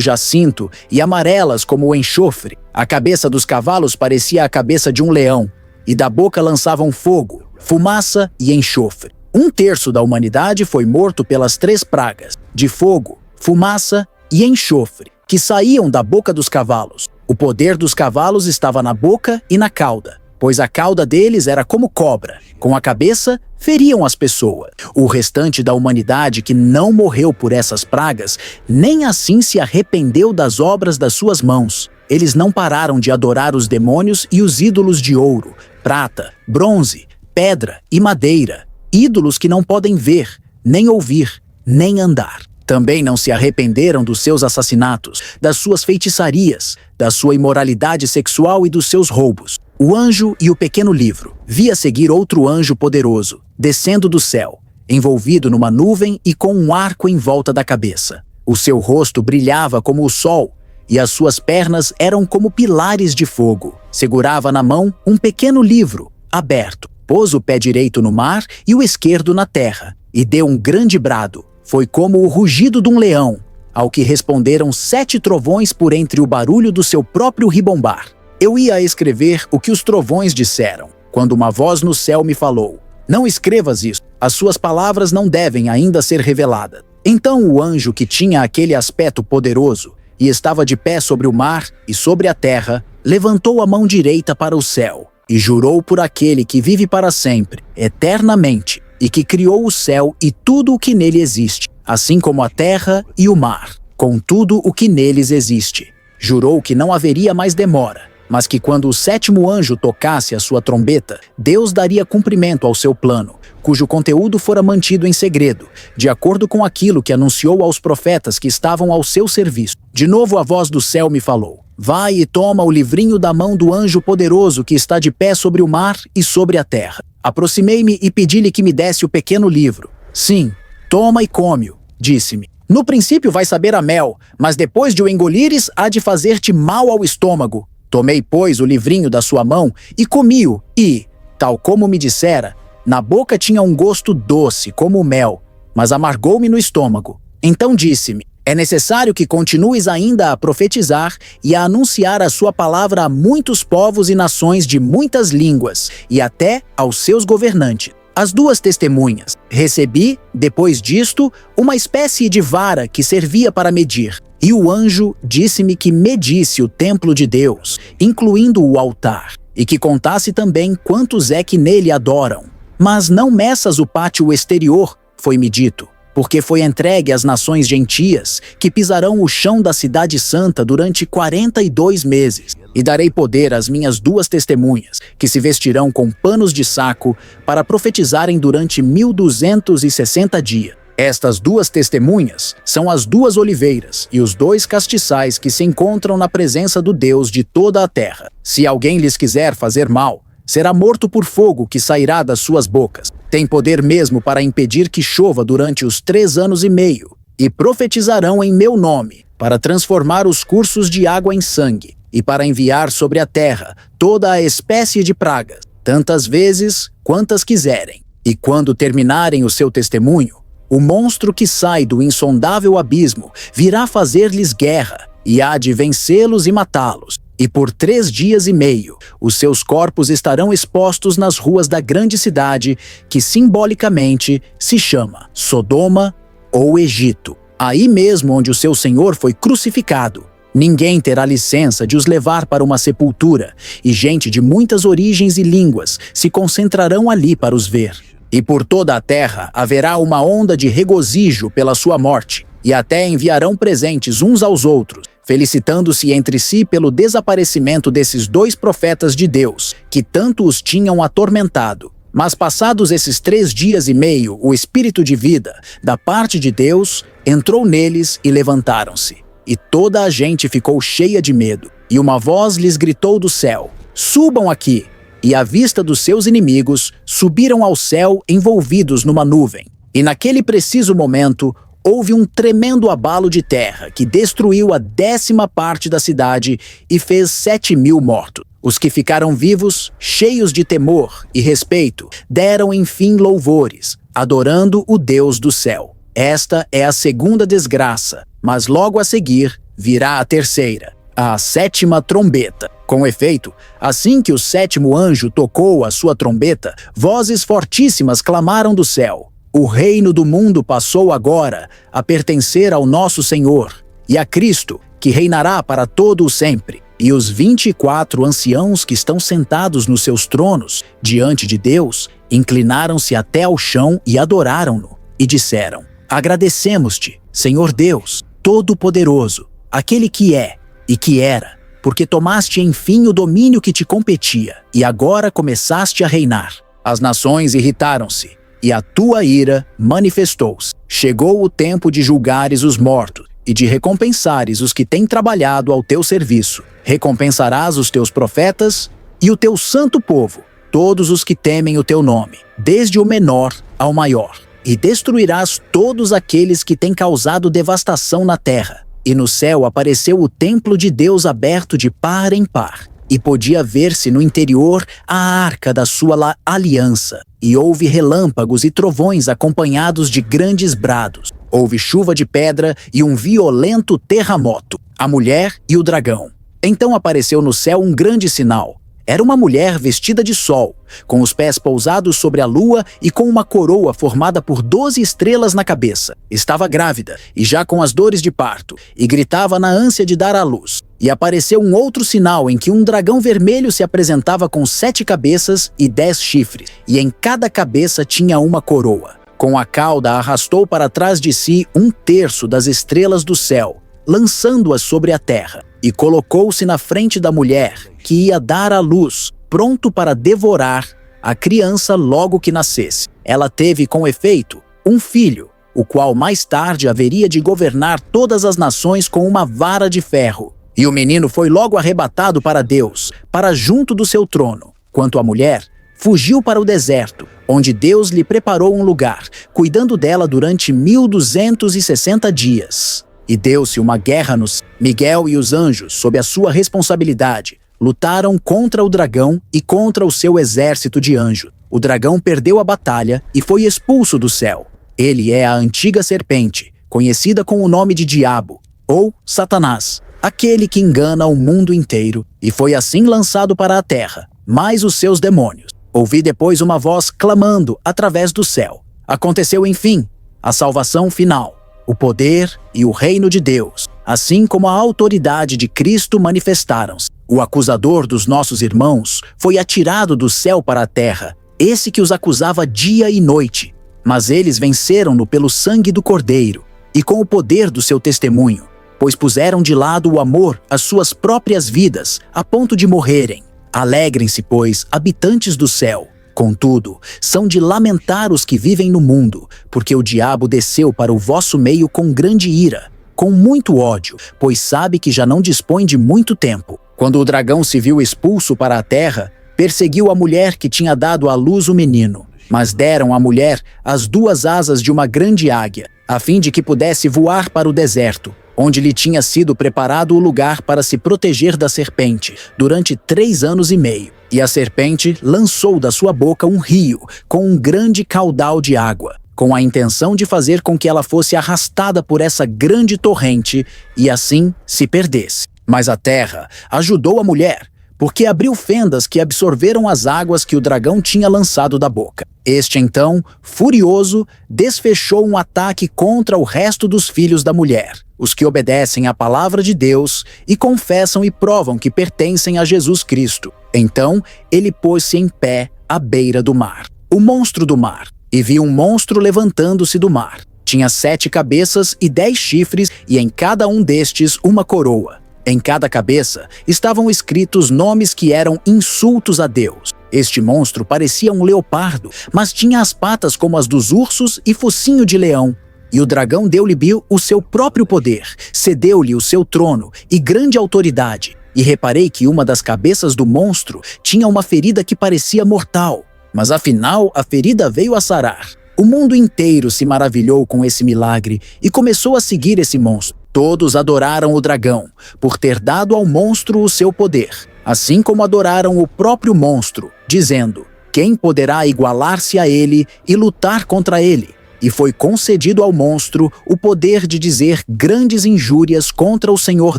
jacinto e amarelas como o enxofre. A cabeça dos cavalos parecia a cabeça de um leão, e da boca lançavam fogo, fumaça e enxofre. 1/3 da humanidade foi morto pelas 3 pragas, de fogo, fumaça e enxofre, que saíam da boca dos cavalos. O poder dos cavalos estava na boca e na cauda, pois a cauda deles era como cobra. Com a cabeça, feriam as pessoas. O restante da humanidade que não morreu por essas pragas, nem assim se arrependeu das obras das suas mãos. Eles não pararam de adorar os demônios e os ídolos de ouro, prata, bronze, pedra e madeira, ídolos que não podem ver, nem ouvir, nem andar. Também não se arrependeram dos seus assassinatos, das suas feitiçarias, da sua imoralidade sexual e dos seus roubos. O anjo e o pequeno livro via seguir outro anjo poderoso, descendo do céu, envolvido numa nuvem e com um arco em volta da cabeça. O seu rosto brilhava como o sol, e as suas pernas eram como pilares de fogo. Segurava na mão um pequeno livro, aberto. Pôs o pé direito no mar e o esquerdo na terra, e deu um grande brado. Foi como o rugido de um leão, ao que responderam 7 trovões por entre o barulho do seu próprio ribombar. Eu ia escrever o que os trovões disseram, quando uma voz no céu me falou: não escrevas isso, as suas palavras não devem ainda ser reveladas. Então o anjo que tinha aquele aspecto poderoso e estava de pé sobre o mar e sobre a terra, levantou a mão direita para o céu e jurou por aquele que vive para sempre, eternamente, e que criou o céu e tudo o que nele existe, assim como a terra e o mar, com tudo o que neles existe. Jurou que não haveria mais demora, mas que quando o 7º anjo tocasse a sua trombeta, Deus daria cumprimento ao seu plano, cujo conteúdo fora mantido em segredo, de acordo com aquilo que anunciou aos profetas que estavam ao seu serviço. De novo a voz do céu me falou: vai e toma o livrinho da mão do anjo poderoso que está de pé sobre o mar e sobre a terra. Aproximei-me e pedi-lhe que me desse o pequeno livro. Sim, toma e come-o, disse-me. No princípio vai saber a mel, mas depois de o engolires há de fazer-te mal ao estômago. Tomei, pois, o livrinho da sua mão e comi-o, e, tal como me dissera, na boca tinha um gosto doce, como o mel, mas amargou-me no estômago. Então disse-me: é necessário que continues ainda a profetizar e a anunciar a sua palavra a muitos povos e nações de muitas línguas, e até aos seus governantes. As 2 testemunhas. Recebi, depois disto, uma espécie de vara que servia para medir. E o anjo disse-me que medisse o templo de Deus, incluindo o altar, e que contasse também quantos é que nele adoram. Mas não meças o pátio exterior, foi-me dito, porque foi entregue às nações gentias, que pisarão o chão da cidade santa durante 42 meses. E darei poder às minhas 2 testemunhas, que se vestirão com panos de saco, para profetizarem durante 1260 dias. Estas 2 testemunhas são as 2 oliveiras e os 2 castiçais que se encontram na presença do Deus de toda a terra. Se alguém lhes quiser fazer mal, será morto por fogo que sairá das suas bocas. Tem poder mesmo para impedir que chova durante os 3 anos e meio, e profetizarão em meu nome, para transformar os cursos de água em sangue, e para enviar sobre a terra toda a espécie de pragas, tantas vezes quantas quiserem. E quando terminarem o seu testemunho, o monstro que sai do insondável abismo virá fazer-lhes guerra, e há de vencê-los e matá-los. E por 3 dias e meio, os seus corpos estarão expostos nas ruas da grande cidade, que simbolicamente se chama Sodoma ou Egito. Aí mesmo onde o seu Senhor foi crucificado. Ninguém terá licença de os levar para uma sepultura, e gente de muitas origens e línguas se concentrarão ali para os ver. E por toda a terra haverá uma onda de regozijo pela sua morte, e até enviarão presentes uns aos outros, felicitando-se entre si pelo desaparecimento desses 2 profetas de Deus, que tanto os tinham atormentado. Mas passados esses 3 dias e meio, o Espírito de vida, da parte de Deus, entrou neles e levantaram-se. E toda a gente ficou cheia de medo, e uma voz lhes gritou do céu: "Subam aqui!" E à vista dos seus inimigos, subiram ao céu envolvidos numa nuvem. E naquele preciso momento, houve um tremendo abalo de terra que destruiu a 10ª parte da cidade e fez 7.000 mortos. Os que ficaram vivos, cheios de temor e respeito, deram enfim louvores, adorando o Deus do céu. Esta é a 2ª desgraça, mas logo a seguir virá a 3ª, a 7ª trombeta. Com efeito, assim que o 7º anjo tocou a sua trombeta, vozes fortíssimas clamaram do céu: "O reino do mundo passou agora a pertencer ao nosso Senhor e a Cristo, que reinará para todo o sempre." E os 24 anciãos que estão sentados nos seus tronos, diante de Deus, inclinaram-se até ao chão e adoraram-no, e disseram: "Agradecemos-te, Senhor Deus, Todo-Poderoso, aquele que é e que era, porque tomaste enfim o domínio que te competia, e agora começaste a reinar. As nações irritaram-se, e a tua ira manifestou-se. Chegou o tempo de julgares os mortos, e de recompensares os que têm trabalhado ao teu serviço. Recompensarás os teus profetas e o teu santo povo, todos os que temem o teu nome, desde o menor ao maior. E destruirás todos aqueles que têm causado devastação na terra. E no céu apareceu o templo de Deus aberto de par em par, e podia ver-se no interior a arca da sua aliança. E houve relâmpagos e trovões acompanhados de grandes brados. Houve chuva de pedra e um violento terremoto. A mulher e o dragão. Então apareceu no céu um grande sinal. Era uma mulher vestida de sol, com os pés pousados sobre a lua e com uma coroa formada por 12 estrelas na cabeça. Estava grávida, e já com as dores de parto, e gritava na ânsia de dar à luz. E apareceu um outro sinal em que um dragão vermelho se apresentava com 7 cabeças e 10 chifres, e em cada cabeça tinha uma coroa. Com a cauda arrastou para trás de si 1/3 das estrelas do céu, lançando-as sobre a terra, e colocou-se na frente da mulher, que ia dar à luz, pronto para devorar a criança logo que nascesse. Ela teve, com efeito, um filho, o qual mais tarde haveria de governar todas as nações com uma vara de ferro. E o menino foi logo arrebatado para Deus, para junto do seu trono. Quanto à mulher, fugiu para o deserto, onde Deus lhe preparou um lugar, cuidando dela durante 1260 dias. E deu-se uma guerra nos Miguel e os anjos, sob a sua responsabilidade, lutaram contra o dragão e contra o seu exército de anjos. O dragão perdeu a batalha e foi expulso do céu. Ele é a antiga serpente, conhecida com o nome de Diabo, ou Satanás, aquele que engana o mundo inteiro, e foi assim lançado para a terra, mais os seus demônios. Ouvi depois uma voz clamando através do céu. Aconteceu, enfim, a salvação final. O poder e o reino de Deus, assim como a autoridade de Cristo manifestaram-se. O acusador dos nossos irmãos foi atirado do céu para a terra, esse que os acusava dia e noite. Mas eles venceram-no pelo sangue do Cordeiro e com o poder do seu testemunho, pois puseram de lado o amor às suas próprias vidas, a ponto de morrerem. Alegrem-se, pois, habitantes do céu. Contudo, são de lamentar os que vivem no mundo, porque o diabo desceu para o vosso meio com grande ira, com muito ódio, pois sabe que já não dispõe de muito tempo. Quando o dragão se viu expulso para a terra, perseguiu a mulher que tinha dado à luz o menino. Mas deram à mulher as 2 asas de uma grande águia, a fim de que pudesse voar para o deserto, onde lhe tinha sido preparado o lugar para se proteger da serpente durante 3 anos e meio. E a serpente lançou da sua boca um rio com um grande caudal de água, com a intenção de fazer com que ela fosse arrastada por essa grande torrente e assim se perdesse. Mas a terra ajudou a mulher, porque abriu fendas que absorveram as águas que o dragão tinha lançado da boca. Este então, furioso, desfechou um ataque contra o resto dos filhos da mulher, os que obedecem à palavra de Deus e confessam e provam que pertencem a Jesus Cristo. Então, ele pôs-se em pé à beira do mar, o monstro do mar, e viu um monstro levantando-se do mar. Tinha 7 cabeças e 10 chifres, e em cada um destes uma coroa. Em cada cabeça estavam escritos nomes que eram insultos a Deus. Este monstro parecia um leopardo, mas tinha as patas como as dos ursos e focinho de leão. E o dragão deu-lhe o seu próprio poder, cedeu-lhe o seu trono e grande autoridade. E reparei que uma das cabeças do monstro tinha uma ferida que parecia mortal, mas afinal a ferida veio a sarar. O mundo inteiro se maravilhou com esse milagre e começou a seguir esse monstro. Todos adoraram o dragão, por ter dado ao monstro o seu poder, assim como adoraram o próprio monstro, dizendo: quem poderá igualar-se a ele e lutar contra ele? E foi concedido ao monstro o poder de dizer grandes injúrias contra o Senhor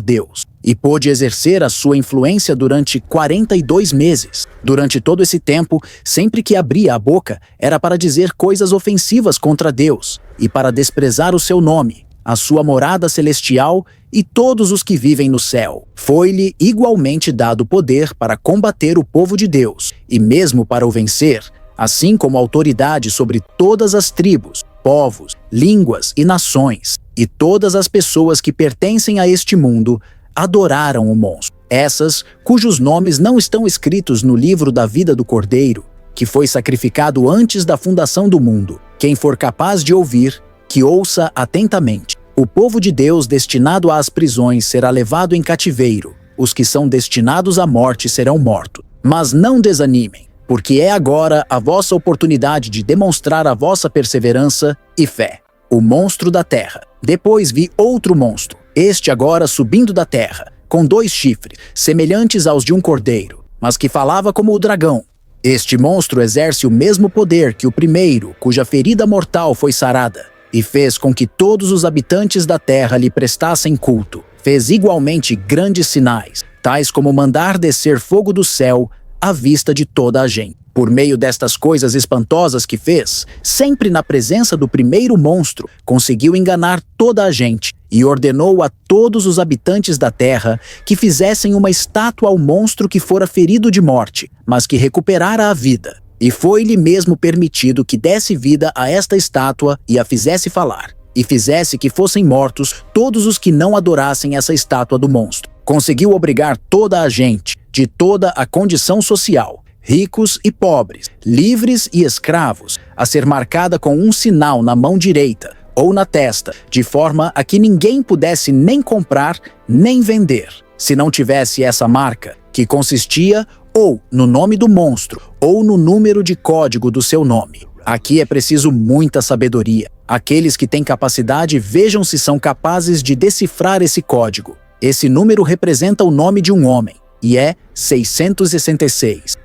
Deus, e pôde exercer a sua influência durante 42 meses. Durante todo esse tempo, sempre que abria a boca, era para dizer coisas ofensivas contra Deus, e para desprezar o seu nome, a sua morada celestial e todos os que vivem no céu. Foi-lhe igualmente dado poder para combater o povo de Deus, e mesmo para o vencer, assim como autoridade sobre todas as tribos, povos, línguas e nações. E todas as pessoas que pertencem a este mundo adoraram o monstro. Essas, cujos nomes não estão escritos no livro da vida do Cordeiro, que foi sacrificado antes da fundação do mundo. Quem for capaz de ouvir, que ouça atentamente. O povo de Deus destinado às prisões será levado em cativeiro. Os que são destinados à morte serão mortos. Mas não desanimem, porque é agora a vossa oportunidade de demonstrar a vossa perseverança e fé. O monstro da terra. Depois vi outro monstro, este agora subindo da terra, com 2 chifres, semelhantes aos de um cordeiro, mas que falava como o dragão. Este monstro exerce o mesmo poder que o primeiro, cuja ferida mortal foi sarada, e fez com que todos os habitantes da terra lhe prestassem culto. Fez igualmente grandes sinais, tais como mandar descer fogo do céu à vista de toda a gente. Por meio destas coisas espantosas que fez, sempre na presença do primeiro monstro, conseguiu enganar toda a gente e ordenou a todos os habitantes da terra que fizessem uma estátua ao monstro que fora ferido de morte, mas que recuperara a vida. E foi-lhe mesmo permitido que desse vida a esta estátua e a fizesse falar, e fizesse que fossem mortos todos os que não adorassem essa estátua do monstro. Conseguiu obrigar toda a gente, de toda a condição social, ricos e pobres, livres e escravos, a ser marcada com um sinal na mão direita ou na testa, de forma a que ninguém pudesse nem comprar nem vender, se não tivesse essa marca, que consistia ou no nome do monstro, ou no número de código do seu nome. Aqui é preciso muita sabedoria. Aqueles que têm capacidade vejam se são capazes de decifrar esse código. Esse número representa o nome de um homem, e é 666.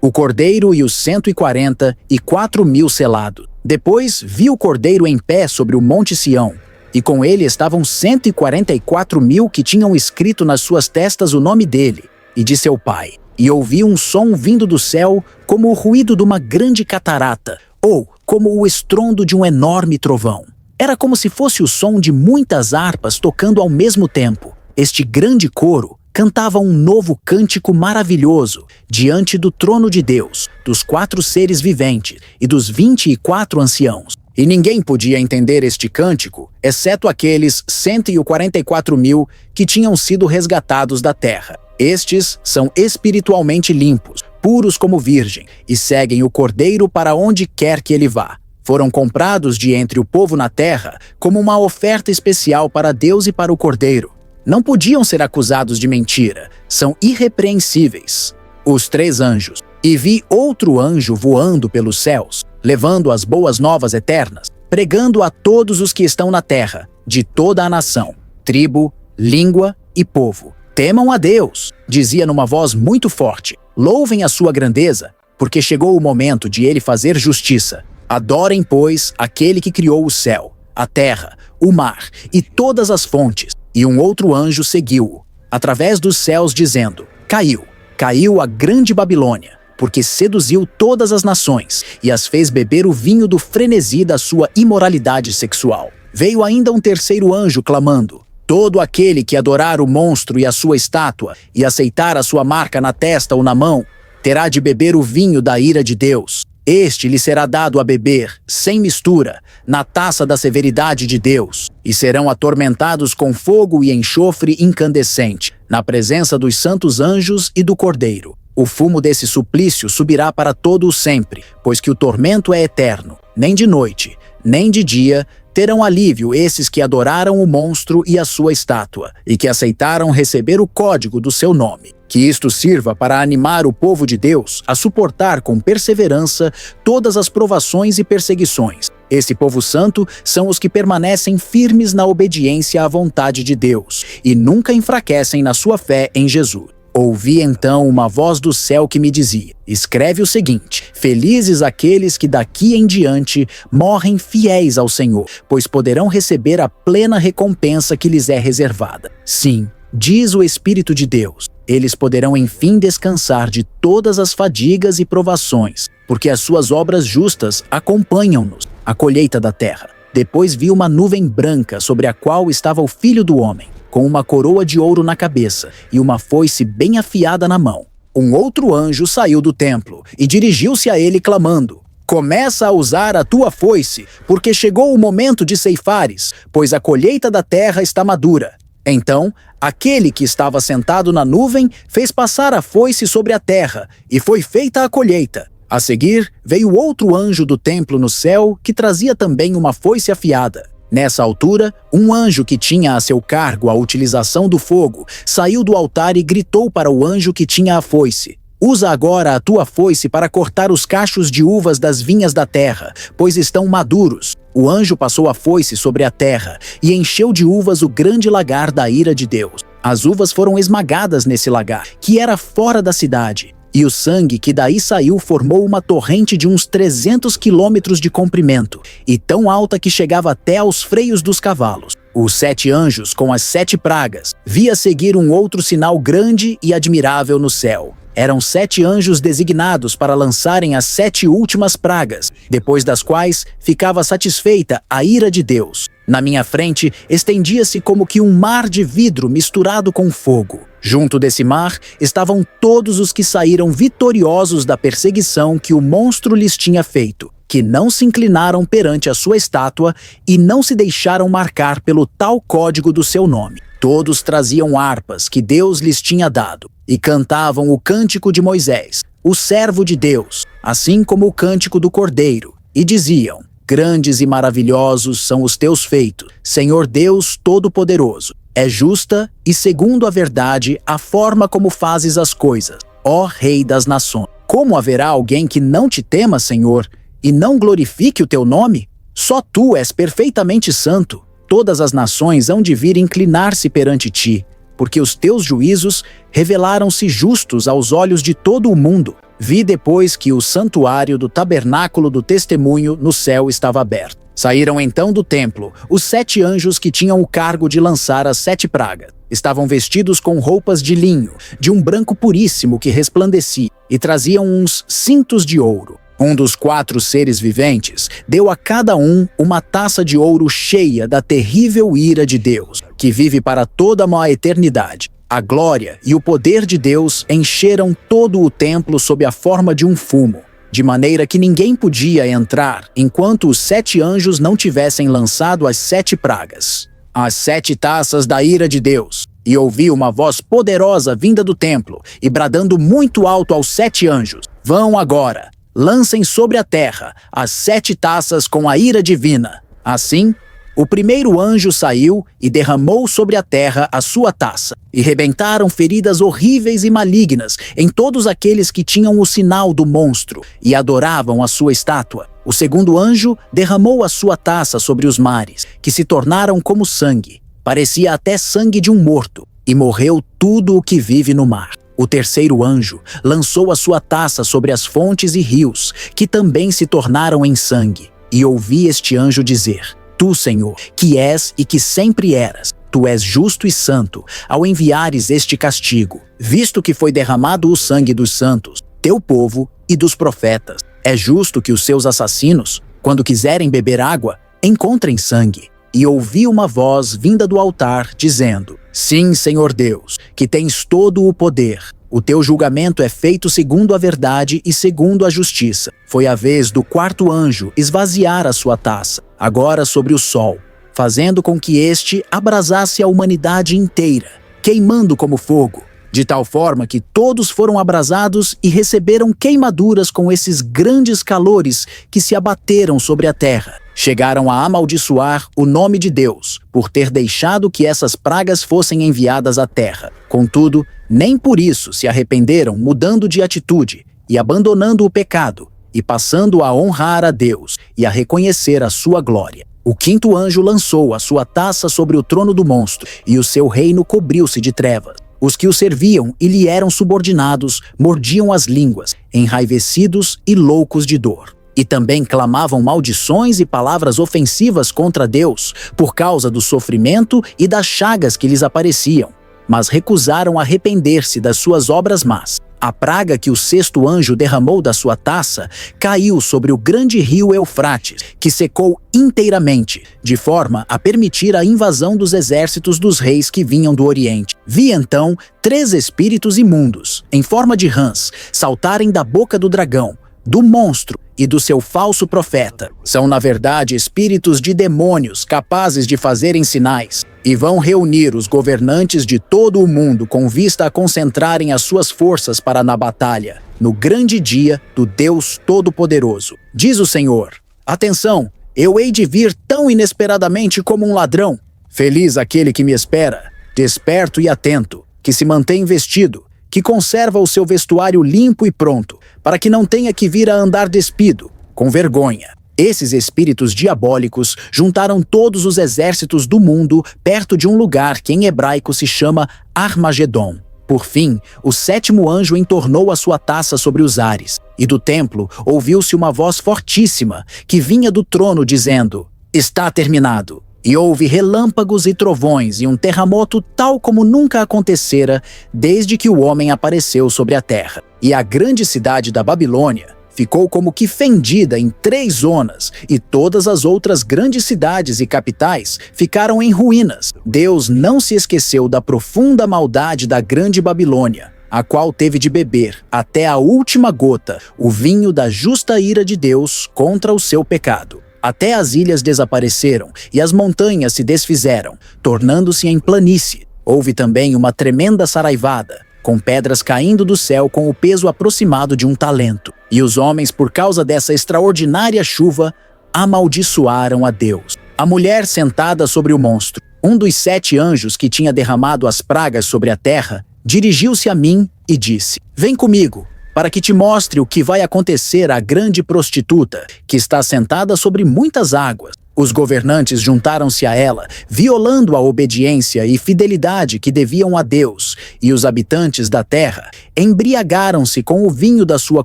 O cordeiro e os 144.000 selados. Depois vi o cordeiro em pé sobre o monte Sião, e com ele estavam 144.000 que tinham escrito nas suas testas o nome dele e de seu pai. E ouvi um som vindo do céu como o ruído de uma grande catarata, ou como o estrondo de um enorme trovão. Era como se fosse o som de muitas harpas tocando ao mesmo tempo. Este grande coro cantava um novo cântico maravilhoso diante do trono de Deus, dos 4 seres viventes e dos 24 anciãos. E ninguém podia entender este cântico, exceto aqueles 144.000 que tinham sido resgatados da terra. Estes são espiritualmente limpos, puros como virgem, e seguem o Cordeiro para onde quer que ele vá. Foram comprados de entre o povo na terra como uma oferta especial para Deus e para o Cordeiro. Não podiam ser acusados de mentira, são irrepreensíveis. Os 3 anjos. E vi outro anjo voando pelos céus, levando as boas novas eternas, pregando a todos os que estão na terra, de toda a nação, tribo, língua e povo. Temam a Deus, dizia numa voz muito forte. Louvem a sua grandeza, porque chegou o momento de ele fazer justiça. Adorem, pois, aquele que criou o céu, a terra, o mar e todas as fontes. E um outro anjo seguiu-o, através dos céus, dizendo: Caiu a grande Babilônia, porque seduziu todas as nações e as fez beber o vinho do frenesi da sua imoralidade sexual. Veio ainda um terceiro anjo clamando: todo aquele que adorar o monstro e a sua estátua e aceitar a sua marca na testa ou na mão, terá de beber o vinho da ira de Deus. Este lhe será dado a beber, sem mistura, na taça da severidade de Deus, e serão atormentados com fogo e enxofre incandescente, na presença dos santos anjos e do Cordeiro. O fumo desse suplício subirá para todo o sempre, pois que o tormento é eterno. Nem de noite, nem de dia, terão alívio esses que adoraram o monstro e a sua estátua, e que aceitaram receber o código do seu nome. Que isto sirva para animar o povo de Deus a suportar com perseverança todas as provações e perseguições. Esse povo santo são os que permanecem firmes na obediência à vontade de Deus e nunca enfraquecem na sua fé em Jesus. Ouvi então uma voz do céu que me dizia: escreve o seguinte: felizes aqueles que daqui em diante morrem fiéis ao Senhor, pois poderão receber a plena recompensa que lhes é reservada. Sim, diz o Espírito de Deus, eles poderão enfim descansar de todas as fadigas e provações, porque as suas obras justas acompanham-nos, a colheita da terra. Depois vi uma nuvem branca sobre a qual estava o Filho do Homem, com uma coroa de ouro na cabeça e uma foice bem afiada na mão. Um outro anjo saiu do templo e dirigiu-se a ele clamando: começa a usar a tua foice, porque chegou o momento de ceifares, pois a colheita da terra está madura. Então, aquele que estava sentado na nuvem fez passar a foice sobre a terra, e foi feita a colheita. A seguir, veio outro anjo do templo no céu, que trazia também uma foice afiada. Nessa altura, um anjo que tinha a seu cargo a utilização do fogo, saiu do altar e gritou para o anjo que tinha a foice: usa agora a tua foice para cortar os cachos de uvas das vinhas da terra, pois estão maduros. O anjo passou a foice sobre a terra e encheu de uvas o grande lagar da ira de Deus. As uvas foram esmagadas nesse lagar, que era fora da cidade, e o sangue que daí saiu formou uma torrente de uns 300 quilômetros de comprimento, e tão alta que chegava até aos freios dos cavalos. Os 7 anjos, com as 7 pragas, via seguir um outro sinal grande e admirável no céu. Eram 7 anjos designados para lançarem as 7 últimas pragas, depois das quais ficava satisfeita a ira de Deus. Na minha frente, estendia-se como que um mar de vidro misturado com fogo. Junto desse mar estavam todos os que saíram vitoriosos da perseguição que o monstro lhes tinha feito, que não se inclinaram perante a sua estátua e não se deixaram marcar pelo tal código do seu nome. Todos traziam harpas que Deus lhes tinha dado e cantavam o cântico de Moisés, o servo de Deus, assim como o cântico do Cordeiro, e diziam: grandes e maravilhosos são os teus feitos, Senhor Deus Todo-Poderoso. É justa e segundo a verdade a forma como fazes as coisas, ó Rei das Nações. Como haverá alguém que não te tema, Senhor, e não glorifique o teu nome? Só tu és perfeitamente santo. Todas as nações hão de vir inclinar-se perante ti, porque os teus juízos revelaram-se justos aos olhos de todo o mundo. Vi depois que o santuário do tabernáculo do testemunho no céu estava aberto. Saíram então do templo os 7 anjos que tinham o cargo de lançar as 7 pragas. Estavam vestidos com roupas de linho, de um branco puríssimo que resplandecia, e traziam uns cintos de ouro. Um dos 4 seres viventes deu a cada um uma taça de ouro cheia da terrível ira de Deus, que vive para toda a eternidade. A glória e o poder de Deus encheram todo o templo sob a forma de um fumo, de maneira que ninguém podia entrar enquanto os 7 anjos não tivessem lançado as 7 pragas, as 7 taças da ira de Deus. E ouvi uma voz poderosa vinda do templo e bradando muito alto aos 7 anjos: vão agora! Lancem sobre a terra as 7 taças com a ira divina. Assim, o primeiro anjo saiu e derramou sobre a terra a sua taça, e rebentaram feridas horríveis e malignas em todos aqueles que tinham o sinal do monstro e adoravam a sua estátua. O segundo anjo derramou a sua taça sobre os mares, que se tornaram como sangue, parecia até sangue de um morto, e morreu tudo o que vive no mar. O terceiro anjo lançou a sua taça sobre as fontes e rios, que também se tornaram em sangue. E ouvi este anjo dizer: Tu, Senhor, que és e que sempre eras, tu és justo e santo, ao enviares este castigo, visto que foi derramado o sangue dos santos, teu povo e dos profetas. É justo que os seus assassinos, quando quiserem beber água, encontrem sangue. E ouvi uma voz vinda do altar, dizendo: Sim, Senhor Deus, que tens todo o poder. O teu julgamento é feito segundo a verdade e segundo a justiça. Foi a vez do quarto anjo esvaziar a sua taça, agora sobre o sol, fazendo com que este abrasasse a humanidade inteira, queimando como fogo, de tal forma que todos foram abrasados e receberam queimaduras com esses grandes calores que se abateram sobre a terra. Chegaram a amaldiçoar o nome de Deus, por ter deixado que essas pragas fossem enviadas à terra. Contudo, nem por isso se arrependeram, mudando de atitude e abandonando o pecado, e passando a honrar a Deus e a reconhecer a sua glória. O quinto anjo lançou a sua taça sobre o trono do monstro, e o seu reino cobriu-se de trevas. Os que o serviam e lhe eram subordinados mordiam as línguas, enraivecidos e loucos de dor. E também clamavam maldições e palavras ofensivas contra Deus, por causa do sofrimento e das chagas que lhes apareciam, mas recusaram arrepender-se das suas obras más. A praga que o sexto anjo derramou da sua taça caiu sobre o grande rio Eufrates, que secou inteiramente, de forma a permitir a invasão dos exércitos dos reis que vinham do Oriente. Vi então 3 espíritos imundos, em forma de rãs, saltarem da boca do dragão, do monstro e do seu falso profeta. São, na verdade, espíritos de demônios capazes de fazerem sinais, e vão reunir os governantes de todo o mundo com vista a concentrarem as suas forças para na batalha, no grande dia do Deus Todo-Poderoso. Diz o Senhor: Atenção, eu hei de vir tão inesperadamente como um ladrão. Feliz aquele que me espera, desperto e atento, que se mantém vestido, que conserva o seu vestuário limpo e pronto, para que não tenha que vir a andar despido, com vergonha. Esses espíritos diabólicos juntaram todos os exércitos do mundo perto de um lugar que em hebraico se chama Armagedon. Por fim, o sétimo anjo entornou a sua taça sobre os ares, e do templo ouviu-se uma voz fortíssima que vinha do trono dizendo: Está terminado. E houve relâmpagos e trovões e um terremoto tal como nunca acontecera desde que o homem apareceu sobre a terra. E a grande cidade da Babilônia ficou como que fendida em 3 zonas, e todas as outras grandes cidades e capitais ficaram em ruínas. Deus não se esqueceu da profunda maldade da grande Babilônia, a qual teve de beber, até a última gota, o vinho da justa ira de Deus contra o seu pecado. Até as ilhas desapareceram e as montanhas se desfizeram, tornando-se em planície. Houve também uma tremenda saraivada, com pedras caindo do céu com o peso aproximado de um talento. E os homens, por causa dessa extraordinária chuva, amaldiçoaram a Deus. A mulher sentada sobre o monstro, um dos 7 anjos que tinha derramado as pragas sobre a terra, dirigiu-se a mim e disse: Vem comigo, para que te mostre o que vai acontecer à grande prostituta, que está sentada sobre muitas águas. Os governantes juntaram-se a ela, violando a obediência e fidelidade que deviam a Deus, e os habitantes da terra embriagaram-se com o vinho da sua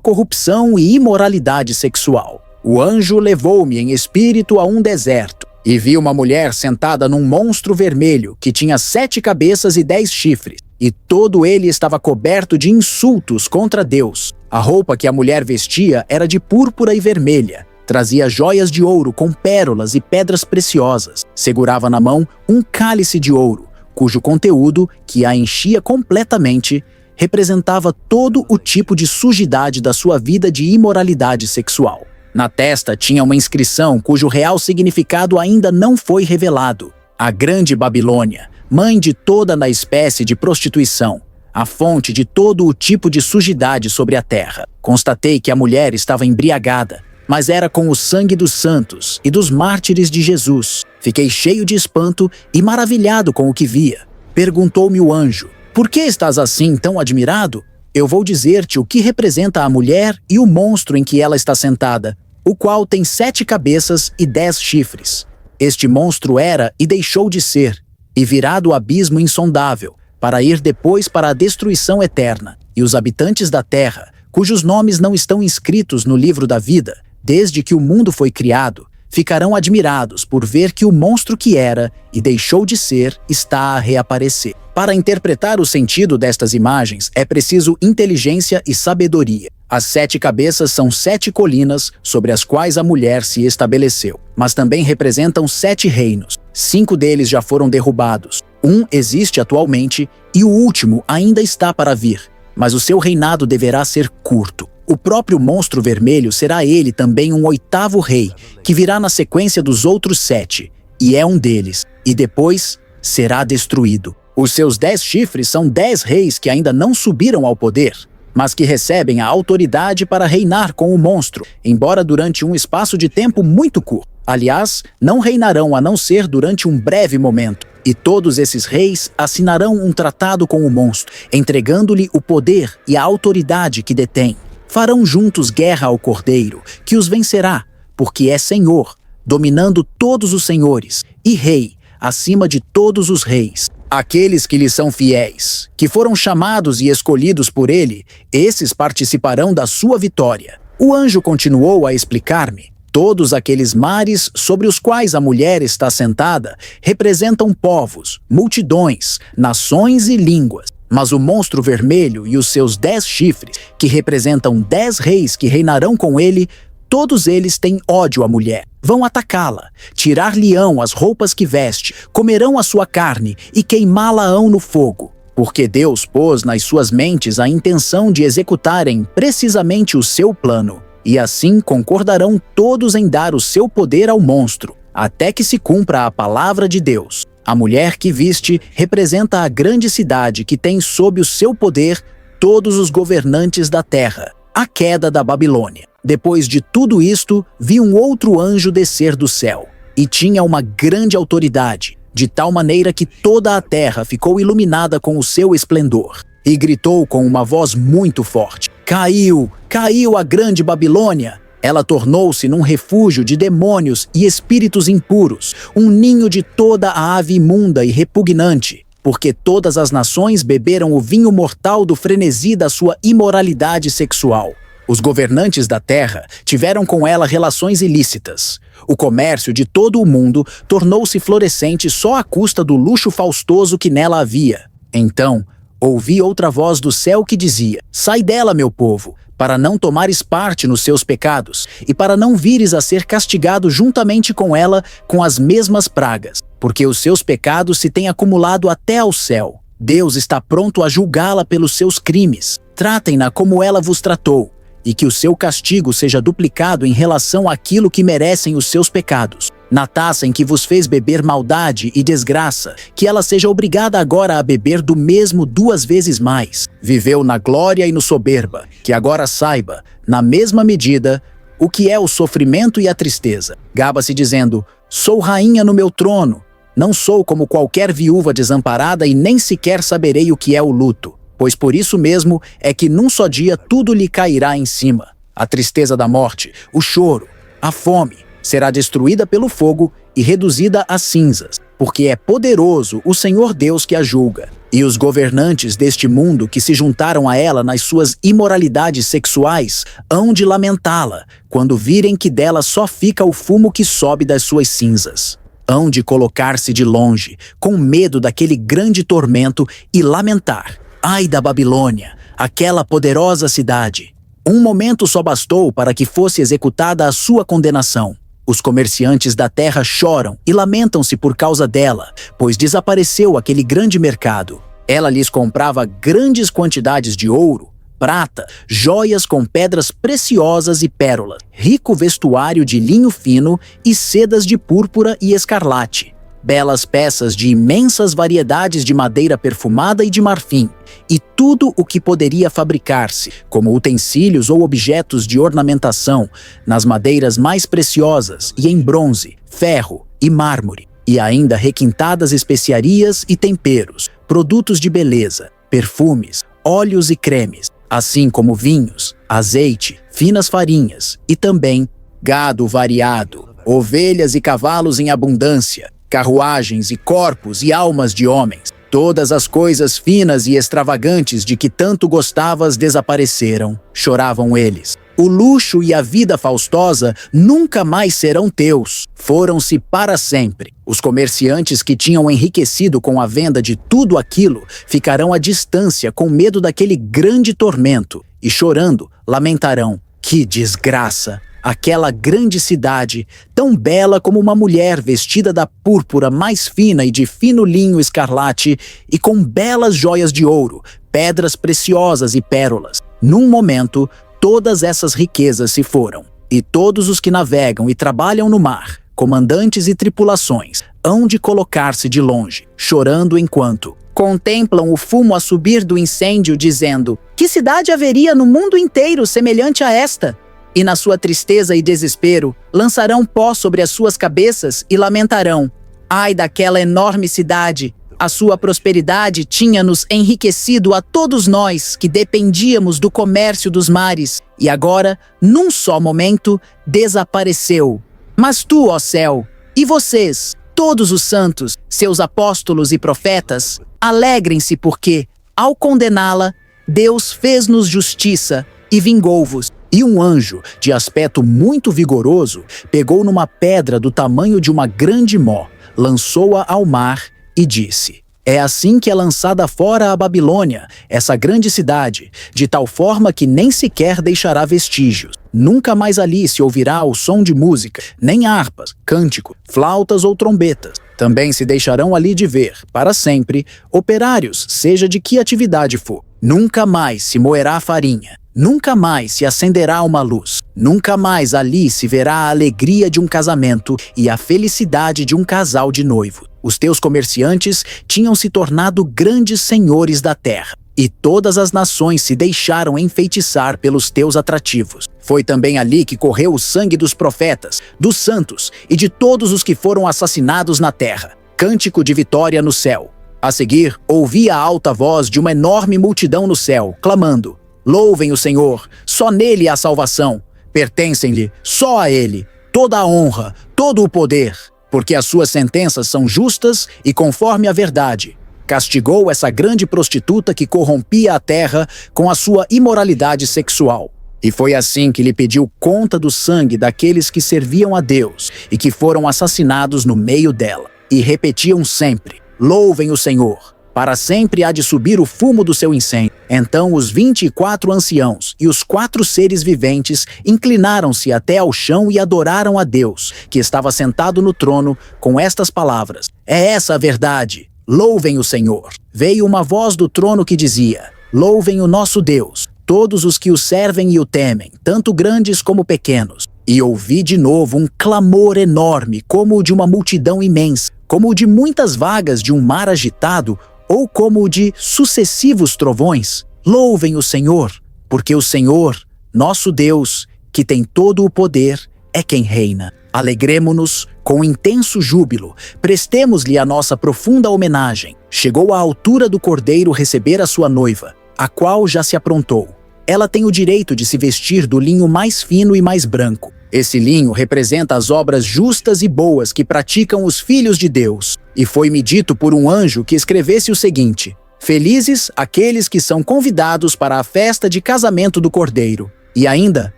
corrupção e imoralidade sexual. O anjo levou-me em espírito a um deserto, e vi uma mulher sentada num monstro vermelho, que tinha 7 cabeças e 10 chifres. E todo ele estava coberto de insultos contra Deus. A roupa que a mulher vestia era de púrpura e vermelha. Trazia joias de ouro com pérolas e pedras preciosas. Segurava na mão um cálice de ouro, cujo conteúdo, que a enchia completamente, representava todo o tipo de sujidade da sua vida de imoralidade sexual. Na testa tinha uma inscrição cujo real significado ainda não foi revelado: a Grande Babilônia, mãe de toda a espécie de prostituição, a fonte de todo o tipo de sujidade sobre a terra. Constatei que a mulher estava embriagada, mas era com o sangue dos santos e dos mártires de Jesus. Fiquei cheio de espanto e maravilhado com o que via. Perguntou-me o anjo: Por que estás assim tão admirado? Eu vou dizer-te o que representa a mulher e o monstro em que ela está sentada, o qual tem 7 cabeças e 10 chifres. Este monstro era e deixou de ser, e virá do abismo insondável, para ir depois para a destruição eterna. E os habitantes da terra, cujos nomes não estão inscritos no livro da vida, desde que o mundo foi criado, ficarão admirados por ver que o monstro que era e deixou de ser está a reaparecer. Para interpretar o sentido destas imagens, é preciso inteligência e sabedoria. As 7 cabeças são 7 colinas sobre as quais a mulher se estabeleceu, mas também representam 7 reinos. 5 deles já foram derrubados. Um existe atualmente e o último ainda está para vir, mas o seu reinado deverá ser curto. O próprio monstro vermelho será ele também um 8º rei, que virá na sequência dos outros 7, e é um deles, e depois será destruído. Os seus 10 chifres são 10 reis que ainda não subiram ao poder, mas que recebem a autoridade para reinar com o monstro, embora durante um espaço de tempo muito curto. Aliás, não reinarão a não ser durante um breve momento. E todos esses reis assinarão um tratado com o monstro, entregando-lhe o poder e a autoridade que detém. Farão juntos guerra ao Cordeiro, que os vencerá, porque é Senhor, dominando todos os senhores, e Rei, acima de todos os reis. Aqueles que lhe são fiéis, que foram chamados e escolhidos por ele, esses participarão da sua vitória. O anjo continuou a explicar-me: todos aqueles mares sobre os quais a mulher está sentada representam povos, multidões, nações e línguas. Mas o monstro vermelho e os seus 10 chifres, que representam 10 reis que reinarão com ele, todos eles têm ódio à mulher. Vão atacá-la, tirar-lhe-ão as roupas que veste, comerão a sua carne e queimá-la-ão no fogo. Porque Deus pôs nas suas mentes a intenção de executarem precisamente o seu plano. E assim concordarão todos em dar o seu poder ao monstro, até que se cumpra a palavra de Deus. A mulher que viste representa a grande cidade que tem sob o seu poder todos os governantes da terra, a queda da Babilônia. Depois de tudo isto, vi um outro anjo descer do céu, e tinha uma grande autoridade, de tal maneira que toda a terra ficou iluminada com o seu esplendor. E gritou com uma voz muito forte: Caiu, caiu a grande Babilônia! Ela tornou-se num refúgio de demônios e espíritos impuros, um ninho de toda a ave imunda e repugnante, porque todas as nações beberam o vinho mortal do frenesi da sua imoralidade sexual. Os governantes da terra tiveram com ela relações ilícitas. O comércio de todo o mundo tornou-se florescente só à custa do luxo faustoso que nela havia. Então, ouvi outra voz do céu que dizia: Sai dela, meu povo, para não tomares parte nos seus pecados, e para não vires a ser castigado juntamente com ela com as mesmas pragas, porque os seus pecados se têm acumulado até ao céu. Deus está pronto a julgá-la pelos seus crimes. Tratem-na como ela vos tratou, e que o seu castigo seja duplicado em relação àquilo que merecem os seus pecados. Na taça em que vos fez beber maldade e desgraça, que ela seja obrigada agora a beber do mesmo 2 vezes mais. Viveu na glória e no soberba, que agora saiba, na mesma medida, o que é o sofrimento e a tristeza. Gaba-se dizendo: Sou rainha no meu trono, não sou como qualquer viúva desamparada e nem sequer saberei o que é o luto. Pois por isso mesmo é que num só dia tudo lhe cairá em cima. A tristeza da morte, o choro, a fome, será destruída pelo fogo e reduzida a cinzas, porque é poderoso o Senhor Deus que a julga. E os governantes deste mundo que se juntaram a ela nas suas imoralidades sexuais hão de lamentá-la, quando virem que dela só fica o fumo que sobe das suas cinzas. Hão de colocar-se de longe, com medo daquele grande tormento, e lamentar: Ai da Babilônia, aquela poderosa cidade! Um momento só bastou para que fosse executada a sua condenação. Os comerciantes da terra choram e lamentam-se por causa dela, pois desapareceu aquele grande mercado. Ela lhes comprava grandes quantidades de ouro, prata, joias com pedras preciosas e pérolas, rico vestuário de linho fino e sedas de púrpura e escarlate, belas peças de imensas variedades de madeira perfumada e de marfim, e tudo o que poderia fabricar-se, como utensílios ou objetos de ornamentação, nas madeiras mais preciosas e em bronze, ferro e mármore, e ainda requintadas especiarias e temperos, produtos de beleza, perfumes, óleos e cremes, assim como vinhos, azeite, finas farinhas e também gado variado, ovelhas e cavalos em abundância, carruagens e corpos e almas de homens. Todas as coisas finas e extravagantes de que tanto gostavas desapareceram, choravam eles. O luxo e a vida faustosa nunca mais serão teus, foram-se para sempre. Os comerciantes que tinham enriquecido com a venda de tudo aquilo ficarão à distância com medo daquele grande tormento e, chorando, lamentarão: que desgraça! Aquela grande cidade, tão bela como uma mulher vestida da púrpura mais fina e de fino linho escarlate e com belas joias de ouro, pedras preciosas e pérolas. Num momento, todas essas riquezas se foram, e todos os que navegam e trabalham no mar, comandantes e tripulações, hão de colocar-se de longe, chorando enquanto contemplam o fumo a subir do incêndio, dizendo: que cidade haveria no mundo inteiro semelhante a esta? E na sua tristeza e desespero, lançarão pó sobre as suas cabeças e lamentarão: ai daquela enorme cidade! A sua prosperidade tinha-nos enriquecido a todos nós que dependíamos do comércio dos mares, e agora, num só momento, desapareceu. Mas tu, ó céu, e vocês, todos os santos, seus apóstolos e profetas, alegrem-se porque, ao condená-la, Deus fez-nos justiça e vingou-vos. E um anjo, de aspecto muito vigoroso, pegou numa pedra do tamanho de uma grande mó, lançou-a ao mar e disse: é assim que é lançada fora a Babilônia, essa grande cidade, de tal forma que nem sequer deixará vestígios. Nunca mais ali se ouvirá o som de música, nem harpas, cânticos, flautas ou trombetas. Também se deixarão ali de ver, para sempre, operários, seja de que atividade for. Nunca mais se moerá a farinha. Nunca mais se acenderá uma luz. Nunca mais ali se verá a alegria de um casamento e a felicidade de um casal de noivo. Os teus comerciantes tinham se tornado grandes senhores da terra, e todas as nações se deixaram enfeitiçar pelos teus atrativos. Foi também ali que correu o sangue dos profetas, dos santos e de todos os que foram assassinados na terra. Cântico de vitória no céu. A seguir, ouvi a alta voz de uma enorme multidão no céu, clamando: louvem o Senhor, só nele há salvação. Pertencem-lhe, só a ele, toda a honra, todo o poder, porque as suas sentenças são justas e conforme a verdade. Castigou essa grande prostituta que corrompia a terra com a sua imoralidade sexual. E foi assim que lhe pediu conta do sangue daqueles que serviam a Deus e que foram assassinados no meio dela. E repetiam sempre: louvem o Senhor. Para sempre há de subir o fumo do seu incêndio. Então os 24 anciãos e os 4 seres viventes inclinaram-se até ao chão e adoraram a Deus, que estava sentado no trono, com estas palavras: é essa a verdade, louvem o Senhor. Veio uma voz do trono que dizia: louvem o nosso Deus, todos os que o servem e o temem, tanto grandes como pequenos. E ouvi de novo um clamor enorme, como o de uma multidão imensa, como o de muitas vagas de um mar agitado, ou como o de sucessivos trovões. Louvem o Senhor, porque o Senhor, nosso Deus, que tem todo o poder, é quem reina. Alegremo-nos com intenso júbilo, prestemos-lhe a nossa profunda homenagem. Chegou a altura do cordeiro receber a sua noiva, a qual já se aprontou. Ela tem o direito de se vestir do linho mais fino e mais branco. Esse linho representa as obras justas e boas que praticam os filhos de Deus. E foi-me dito por um anjo que escrevesse o seguinte: felizes aqueles que são convidados para a festa de casamento do Cordeiro. E ainda,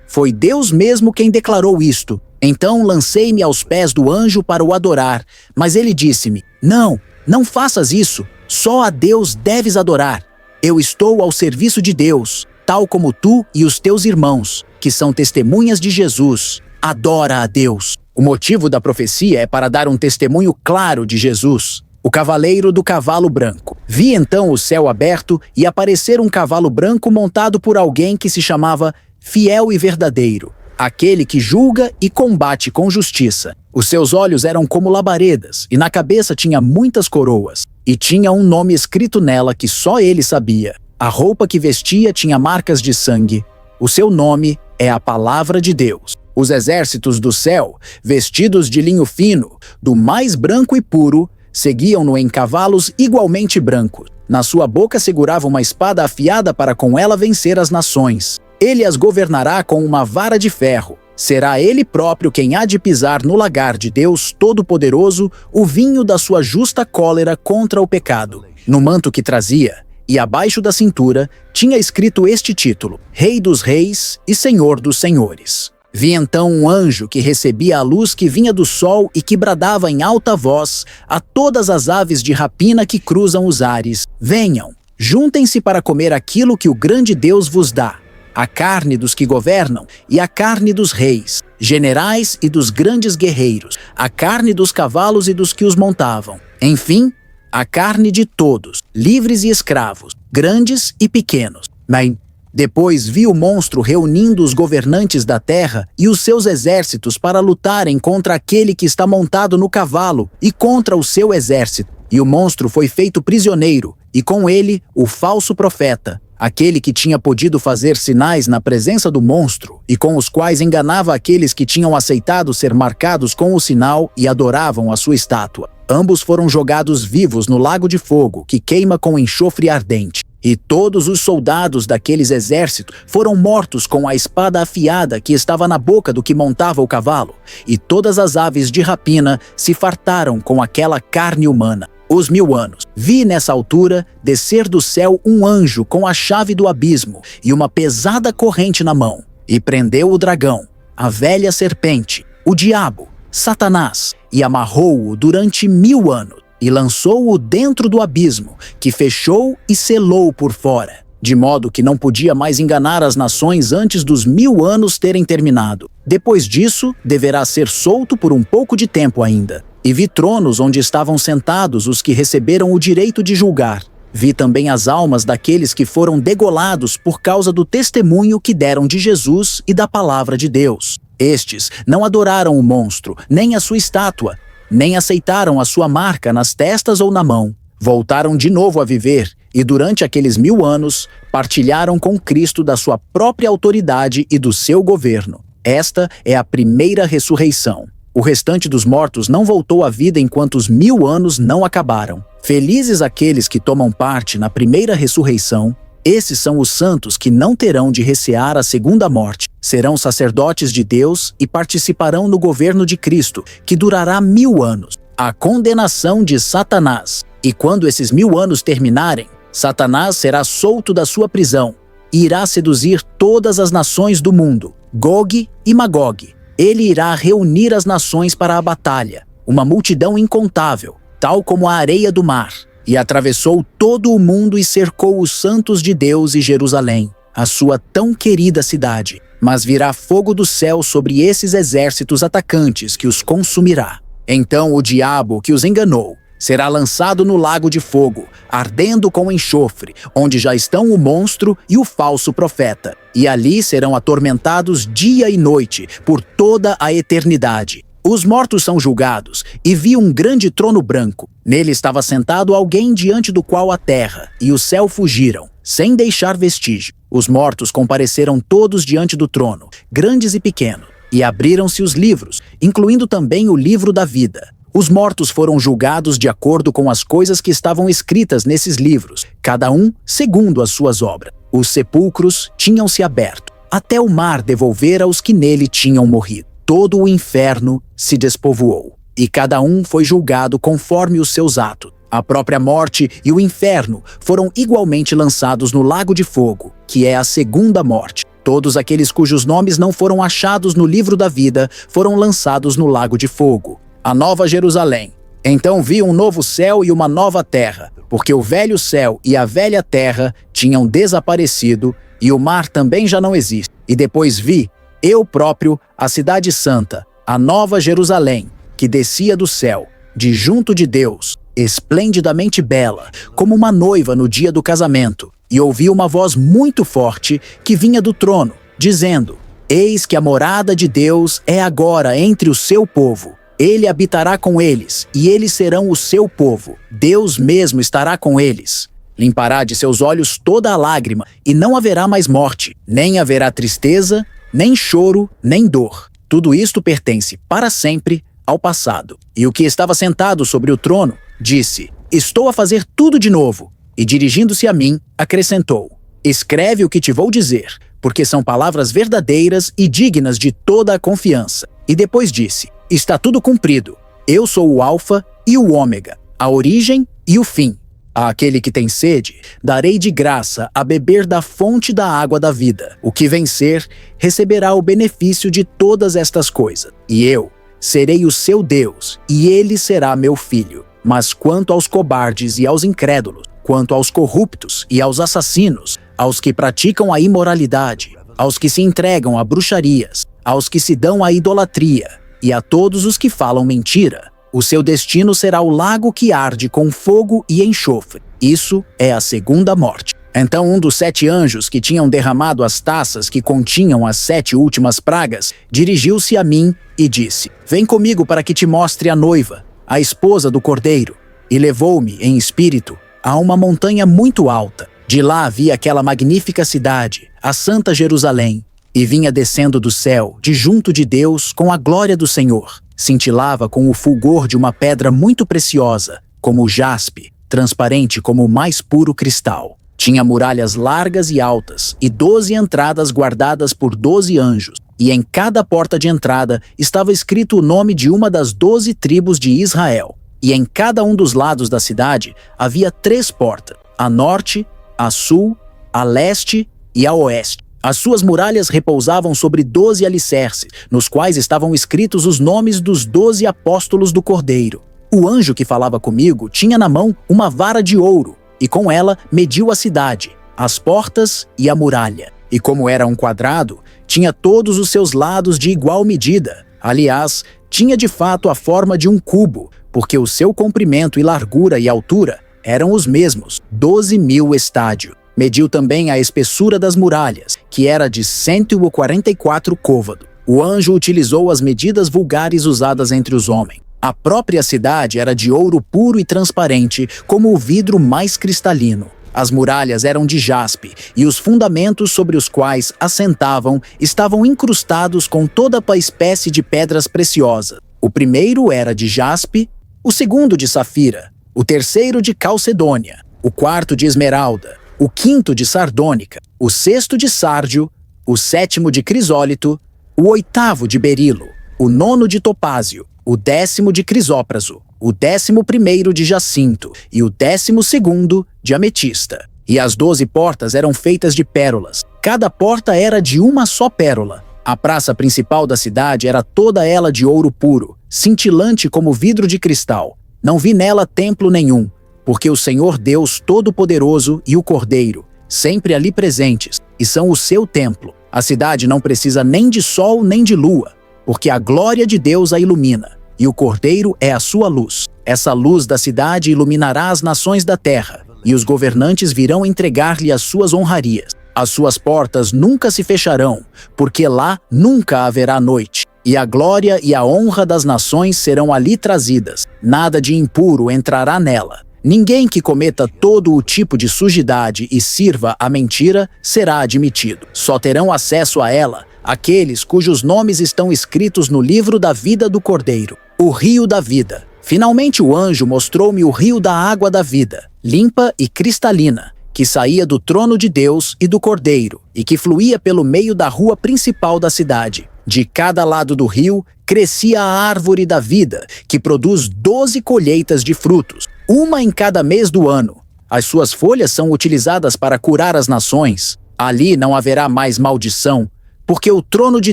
foi Deus mesmo quem declarou isto. Então lancei-me aos pés do anjo para o adorar, mas ele disse-me: não faças isso, só a Deus deves adorar. Eu estou ao serviço de Deus, tal como tu e os teus irmãos, que são testemunhas de Jesus. Adora a Deus. O motivo da profecia é para dar um testemunho claro de Jesus, o cavaleiro do cavalo branco. Vi então o céu aberto e aparecer um cavalo branco montado por alguém que se chamava Fiel e Verdadeiro, aquele que julga e combate com justiça. Os seus olhos eram como labaredas, e na cabeça tinha muitas coroas, e tinha um nome escrito nela que só ele sabia. A roupa que vestia tinha marcas de sangue. O seu nome é a Palavra de Deus. Os exércitos do céu, vestidos de linho fino, do mais branco e puro, seguiam-no em cavalos igualmente brancos. Na sua boca segurava uma espada afiada para com ela vencer as nações. Ele as governará com uma vara de ferro. Será ele próprio quem há de pisar no lagar de Deus Todo-Poderoso o vinho da sua justa cólera contra o pecado. No manto que trazia, e abaixo da cintura, tinha escrito este título: Rei dos Reis e Senhor dos Senhores. Vi então um anjo que recebia a luz que vinha do sol e que bradava em alta voz a todas as aves de rapina que cruzam os ares: venham, juntem-se para comer aquilo que o grande Deus vos dá, a carne dos que governam e a carne dos reis, generais e dos grandes guerreiros, a carne dos cavalos e dos que os montavam. Enfim, a carne de todos, livres e escravos, grandes e pequenos. Mas depois vi o monstro reunindo os governantes da terra e os seus exércitos para lutarem contra aquele que está montado no cavalo e contra o seu exército. E o monstro foi feito prisioneiro, e com ele o falso profeta, aquele que tinha podido fazer sinais na presença do monstro e com os quais enganava aqueles que tinham aceitado ser marcados com o sinal e adoravam a sua estátua. Ambos foram jogados vivos no lago de fogo, que queima com enxofre ardente. E todos os soldados daqueles exércitos foram mortos com a espada afiada que estava na boca do que montava o cavalo. E todas as aves de rapina se fartaram com aquela carne humana. Os 1000 anos. Vi nessa altura descer do céu um anjo com a chave do abismo e uma pesada corrente na mão. E prendeu o dragão, a velha serpente, o diabo, Satanás, e amarrou-o durante 1000 anos. E lançou-o dentro do abismo, que fechou e selou por fora, de modo que não podia mais enganar as nações antes dos 1000 anos terem terminado. Depois disso, deverá ser solto por um pouco de tempo ainda. E vi tronos onde estavam sentados os que receberam o direito de julgar. Vi também as almas daqueles que foram degolados por causa do testemunho que deram de Jesus e da palavra de Deus. Estes não adoraram o monstro, nem a sua estátua, nem aceitaram a sua marca nas testas ou na mão. Voltaram de novo a viver e durante aqueles 1000 anos partilharam com Cristo da sua própria autoridade e do seu governo. Esta é a primeira ressurreição. O restante dos mortos não voltou à vida enquanto os 1000 anos não acabaram. Felizes aqueles que tomam parte na primeira ressurreição. Esses são os santos que não terão de recear a segunda morte. Serão sacerdotes de Deus e participarão no governo de Cristo, que durará 1000 anos. A condenação de Satanás. E quando esses 1000 anos terminarem, Satanás será solto da sua prisão e irá seduzir todas as nações do mundo, Gog e Magog. Ele irá reunir as nações para a batalha, uma multidão incontável, tal como a areia do mar. E atravessou todo o mundo e cercou os santos de Deus e Jerusalém, a sua tão querida cidade. Mas virá fogo do céu sobre esses exércitos atacantes que os consumirá. Então o diabo que os enganou será lançado no lago de fogo, ardendo com enxofre, onde já estão o monstro e o falso profeta. E ali serão atormentados dia e noite, por toda a eternidade. Os mortos são julgados, e vi um grande trono branco. Nele estava sentado alguém diante do qual a terra e o céu fugiram, sem deixar vestígio. Os mortos compareceram todos diante do trono, grandes e pequenos, e abriram-se os livros, incluindo também o livro da vida. Os mortos foram julgados de acordo com as coisas que estavam escritas nesses livros, cada um segundo as suas obras. Os sepulcros tinham se aberto, até o mar devolvera os que nele tinham morrido. Todo o inferno se despovoou, e cada um foi julgado conforme os seus atos. A própria morte e o inferno foram igualmente lançados no lago de fogo, que é a segunda morte. Todos aqueles cujos nomes não foram achados no livro da vida foram lançados no lago de fogo. A Nova Jerusalém. Então vi um novo céu e uma nova terra, porque o velho céu e a velha terra tinham desaparecido, e o mar também já não existe. E depois vi, eu próprio, a cidade santa, a Nova Jerusalém, que descia do céu, de junto de Deus, esplendidamente bela, como uma noiva no dia do casamento. E ouvi uma voz muito forte que vinha do trono, dizendo: Eis que a morada de Deus é agora entre o seu povo. Ele habitará com eles, e eles serão o seu povo. Deus mesmo estará com eles. Limpará de seus olhos toda a lágrima, e não haverá mais morte, nem haverá tristeza, nem choro, nem dor. Tudo isto pertence para sempre ao passado. E o que estava sentado sobre o trono disse: Estou a fazer tudo de novo. E dirigindo-se a mim, acrescentou: Escreve o que te vou dizer, porque são palavras verdadeiras e dignas de toda a confiança. E depois disse: está tudo cumprido. Eu sou o Alfa e o Ômega, a origem e o fim. Àquele que tem sede, darei de graça a beber da fonte da água da vida. O que vencer, receberá o benefício de todas estas coisas. E eu serei o seu Deus, e ele será meu filho. Mas quanto aos cobardes e aos incrédulos, quanto aos corruptos e aos assassinos, aos que praticam a imoralidade, aos que se entregam a bruxarias, aos que se dão à idolatria, e a todos os que falam mentira, o seu destino será o lago que arde com fogo e enxofre. Isso é a segunda morte. Então um dos 7 anjos que tinham derramado as taças que continham as 7 últimas pragas, dirigiu-se a mim e disse: vem comigo para que te mostre a noiva, a esposa do Cordeiro. E levou-me, em espírito, a uma montanha muito alta. De lá havia aquela magnífica cidade, a Santa Jerusalém, e vinha descendo do céu, de junto de Deus, com a glória do Senhor. Cintilava com o fulgor de uma pedra muito preciosa, como o jaspe, transparente como o mais puro cristal. Tinha muralhas largas e altas, e 12 entradas guardadas por 12 anjos, e em cada porta de entrada estava escrito o nome de uma das 12 tribos de Israel. E em cada um dos lados da cidade havia 3 portas, a norte, a sul, a leste e a oeste. As suas muralhas repousavam sobre 12 alicerces, nos quais estavam escritos os nomes dos 12 apóstolos do Cordeiro. O anjo que falava comigo tinha na mão uma vara de ouro, e com ela mediu a cidade, as portas e a muralha. E como era um quadrado, tinha todos os seus lados de igual medida. Aliás, tinha de fato a forma de um cubo, porque o seu comprimento e largura e altura eram os mesmos, 12.000 estádios. Mediu também a espessura das muralhas, que era de 144 côvados. O anjo utilizou as medidas vulgares usadas entre os homens. A própria cidade era de ouro puro e transparente, como o vidro mais cristalino. As muralhas eram de jaspe, e os fundamentos sobre os quais assentavam estavam incrustados com toda a espécie de pedras preciosas. O primeiro era de jaspe, o segundo de safira, o terceiro de calcedônia, o quarto de esmeralda, o quinto de sardônica, o sexto de sárdio, o sétimo de crisólito, o oitavo de berilo, o nono de topázio, o 10º de crisópraso, o 11º de jacinto e o 12º de ametista. E as 12 portas eram feitas de pérolas. Cada porta era de uma só pérola. A praça principal da cidade era toda ela de ouro puro, cintilante como vidro de cristal. Não vi nela templo nenhum, porque o Senhor Deus Todo-Poderoso e o Cordeiro, sempre ali presentes, e são o seu templo. A cidade não precisa nem de sol nem de lua, porque a glória de Deus a ilumina, e o Cordeiro é a sua luz. Essa luz da cidade iluminará as nações da terra, e os governantes virão entregar-lhe as suas honrarias. As suas portas nunca se fecharão, porque lá nunca haverá noite. E a glória e a honra das nações serão ali trazidas. Nada de impuro entrará nela. Ninguém que cometa todo o tipo de sujidade e sirva a mentira será admitido. Só terão acesso a ela aqueles cujos nomes estão escritos no livro da vida do Cordeiro. O rio da vida. Finalmente o anjo mostrou-me o rio da água da vida, limpa e cristalina, que saía do trono de Deus e do Cordeiro, e que fluía pelo meio da rua principal da cidade. De cada lado do rio crescia a árvore da vida, que produz 12 colheitas de frutos, uma em cada mês do ano. As suas folhas são utilizadas para curar as nações. Ali não haverá mais maldição, porque o trono de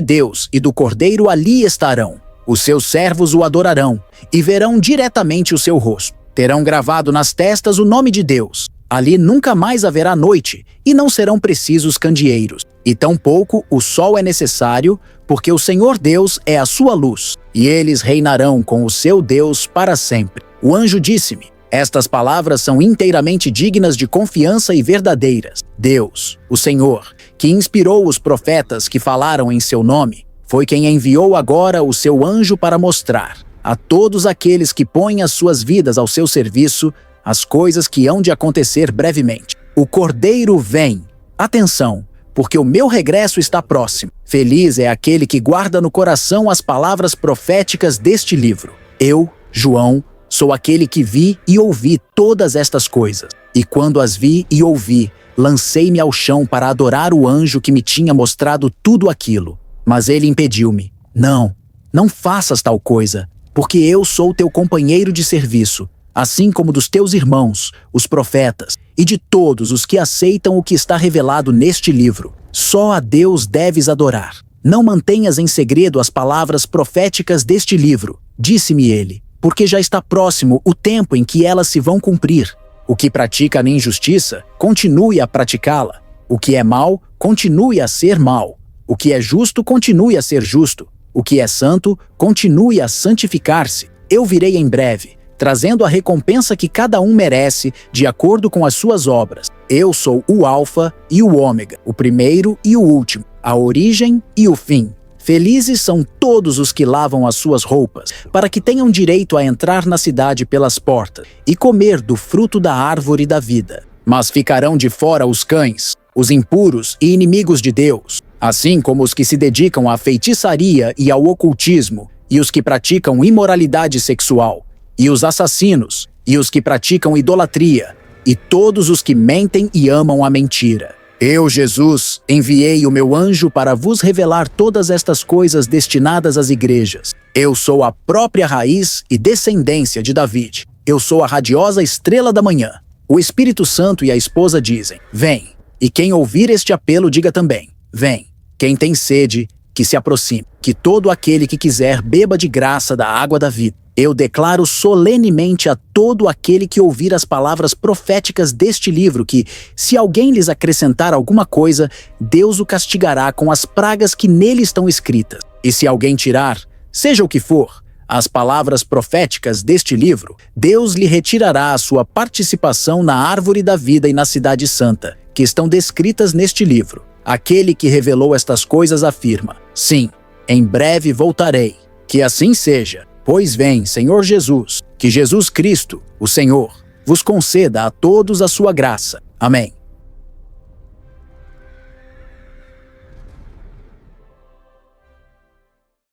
Deus e do Cordeiro ali estarão. Os seus servos o adorarão e verão diretamente o seu rosto. Terão gravado nas testas o nome de Deus. Ali nunca mais haverá noite e não serão precisos candeeiros. E tampouco o sol é necessário, porque o Senhor Deus é a sua luz, e eles reinarão com o seu Deus para sempre. O anjo disse-me: estas palavras são inteiramente dignas de confiança e verdadeiras. Deus, o Senhor, que inspirou os profetas que falaram em seu nome, foi quem enviou agora o seu anjo para mostrar a todos aqueles que põem as suas vidas ao seu serviço as coisas que hão de acontecer brevemente. O Cordeiro vem. Atenção, porque o meu regresso está próximo. Feliz é aquele que guarda no coração as palavras proféticas deste livro. Eu, João, sou aquele que vi e ouvi todas estas coisas. E quando as vi e ouvi, Lancei-me ao chão para adorar o anjo que me tinha mostrado tudo aquilo. Mas ele impediu-me. Não, não faças tal coisa, porque eu sou teu companheiro de serviço, assim como dos teus irmãos, os profetas, e de todos os que aceitam o que está revelado neste livro. Só a Deus deves adorar. Não mantenhas em segredo as palavras proféticas deste livro, disse-me ele, porque já está próximo o tempo em que elas se vão cumprir. O que pratica a injustiça, continue a praticá-la. O que é mau, continue a ser mau. O que é justo, continue a ser justo. O que é santo, continue a santificar-se. Eu virei em breve, trazendo a recompensa que cada um merece, de acordo com as suas obras. Eu sou o Alfa e o Ômega, o primeiro e o último, a origem e o fim. Felizes são todos os que lavam as suas roupas, para que tenham direito a entrar na cidade pelas portas e comer do fruto da árvore da vida. Mas ficarão de fora os cães, os impuros e inimigos de Deus, assim como os que se dedicam à feitiçaria e ao ocultismo, e os que praticam imoralidade sexual, e os assassinos, e os que praticam idolatria, e todos os que mentem e amam a mentira. Eu, Jesus, enviei o meu anjo para vos revelar todas estas coisas destinadas às igrejas. Eu sou a própria raiz e descendência de David. Eu sou a radiosa estrela da manhã. O Espírito Santo e a esposa dizem, vem. E quem ouvir este apelo, diga também, vem. Quem tem sede, que se aproxime. Que todo aquele que quiser beba de graça da água da vida. Eu declaro solenemente a todo aquele que ouvir as palavras proféticas deste livro que, se alguém lhes acrescentar alguma coisa, Deus o castigará com as pragas que nele estão escritas. E se alguém tirar, seja o que for, as palavras proféticas deste livro, Deus lhe retirará a sua participação na árvore da vida e na cidade santa, que estão descritas neste livro. Aquele que revelou estas coisas afirma, sim, em breve voltarei. Que assim seja. Pois vem, Senhor Jesus, que Jesus Cristo, o Senhor, vos conceda a todos a sua graça. Amém.